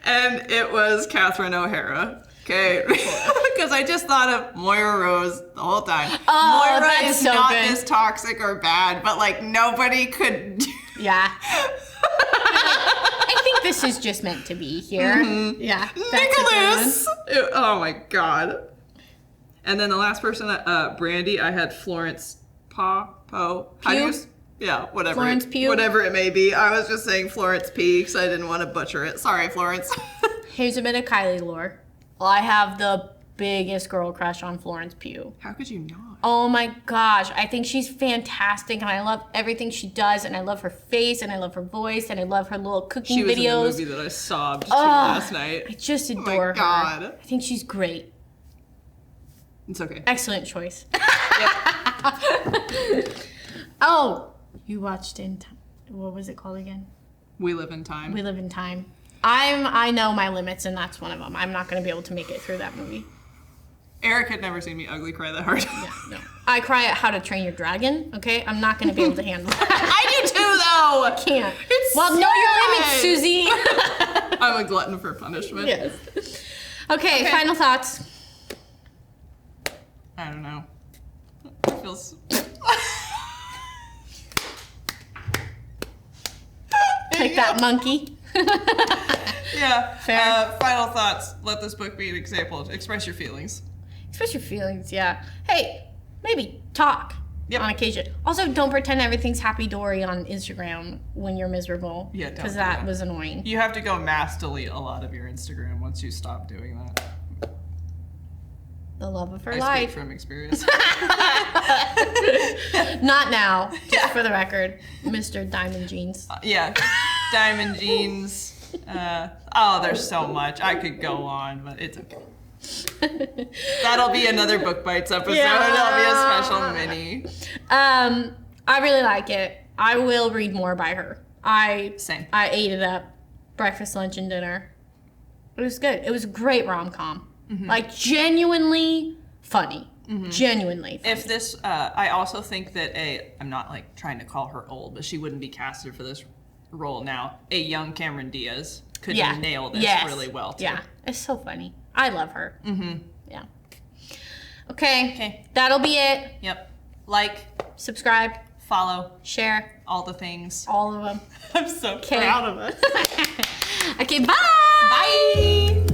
And it was Catherine O'Hara. Okay, because I just thought of Moira Rose the whole time. Oh, Moira that's is so not good. this toxic or bad, but, like, nobody could. Yeah. I think this is just meant to be here. Mm-hmm. Yeah. Nicholas. Oh my god. And then the last person, Brandy, I had Florence Poe. How do you? Yeah, whatever. Florence Pugh. Whatever it may be. I was just saying Florence P because I didn't want to butcher it. Sorry, Florence. Here's a bit of Kylie lore. Well, I have the biggest girl crush on Florence Pugh. How could you not? Oh my gosh. I think she's fantastic, and I love everything she does, and I love her face, and I love her voice, and I love her little cooking videos. She was in the movie that I sobbed to last night. I just adore her. I think she's great. It's okay. Excellent choice. Yep. Oh, you watched what was it called again? We Live in Time. We Live in Time. I know my limits, and that's one of them. I'm not going to be able to make it through that movie. Eric had never seen me ugly cry that hard. Yeah, no. I cry at How to Train Your Dragon, okay? I'm not going to be able to handle that. I do too, though! I can't. It's well, know your limits, Susie. I'm a glutton for punishment. Yes. Okay, final thoughts. I don't know. It feels... Like that monkey. Yeah. Fair. Final thoughts. Let this book be an example. Express your feelings. Express your feelings, yeah. Hey, maybe talk on occasion. Also, don't pretend everything's happy-dory on Instagram when you're miserable. Yeah, don't because do that was annoying. You have to go mass delete a lot of your Instagram once you stop doing that. The love of her I life. speak from experience. Not now, just for the record. Mr. Diamond Jeans. Yeah. Diamond jeans. There's so much. I could go on, but it's okay. That'll be another Book Bites episode. Yeah. It'll be a special mini. I really like it. I will read more by her. Same. I ate it up. Breakfast, lunch, and dinner. It was good. It was a great rom-com. Mm-hmm. Like, genuinely funny. Mm-hmm. Genuinely funny. If this, I also think that I'm not like trying to call her old, but she wouldn't be casted for this role now. A young Cameron Diaz could nail this really well, too. Yeah, it's so funny. I love her. Mm-hmm. Yeah. Okay. That'll be it. Yep. Like. Subscribe. Follow. Share. All the things. All of them. I'm so proud of us. Okay, bye! Bye!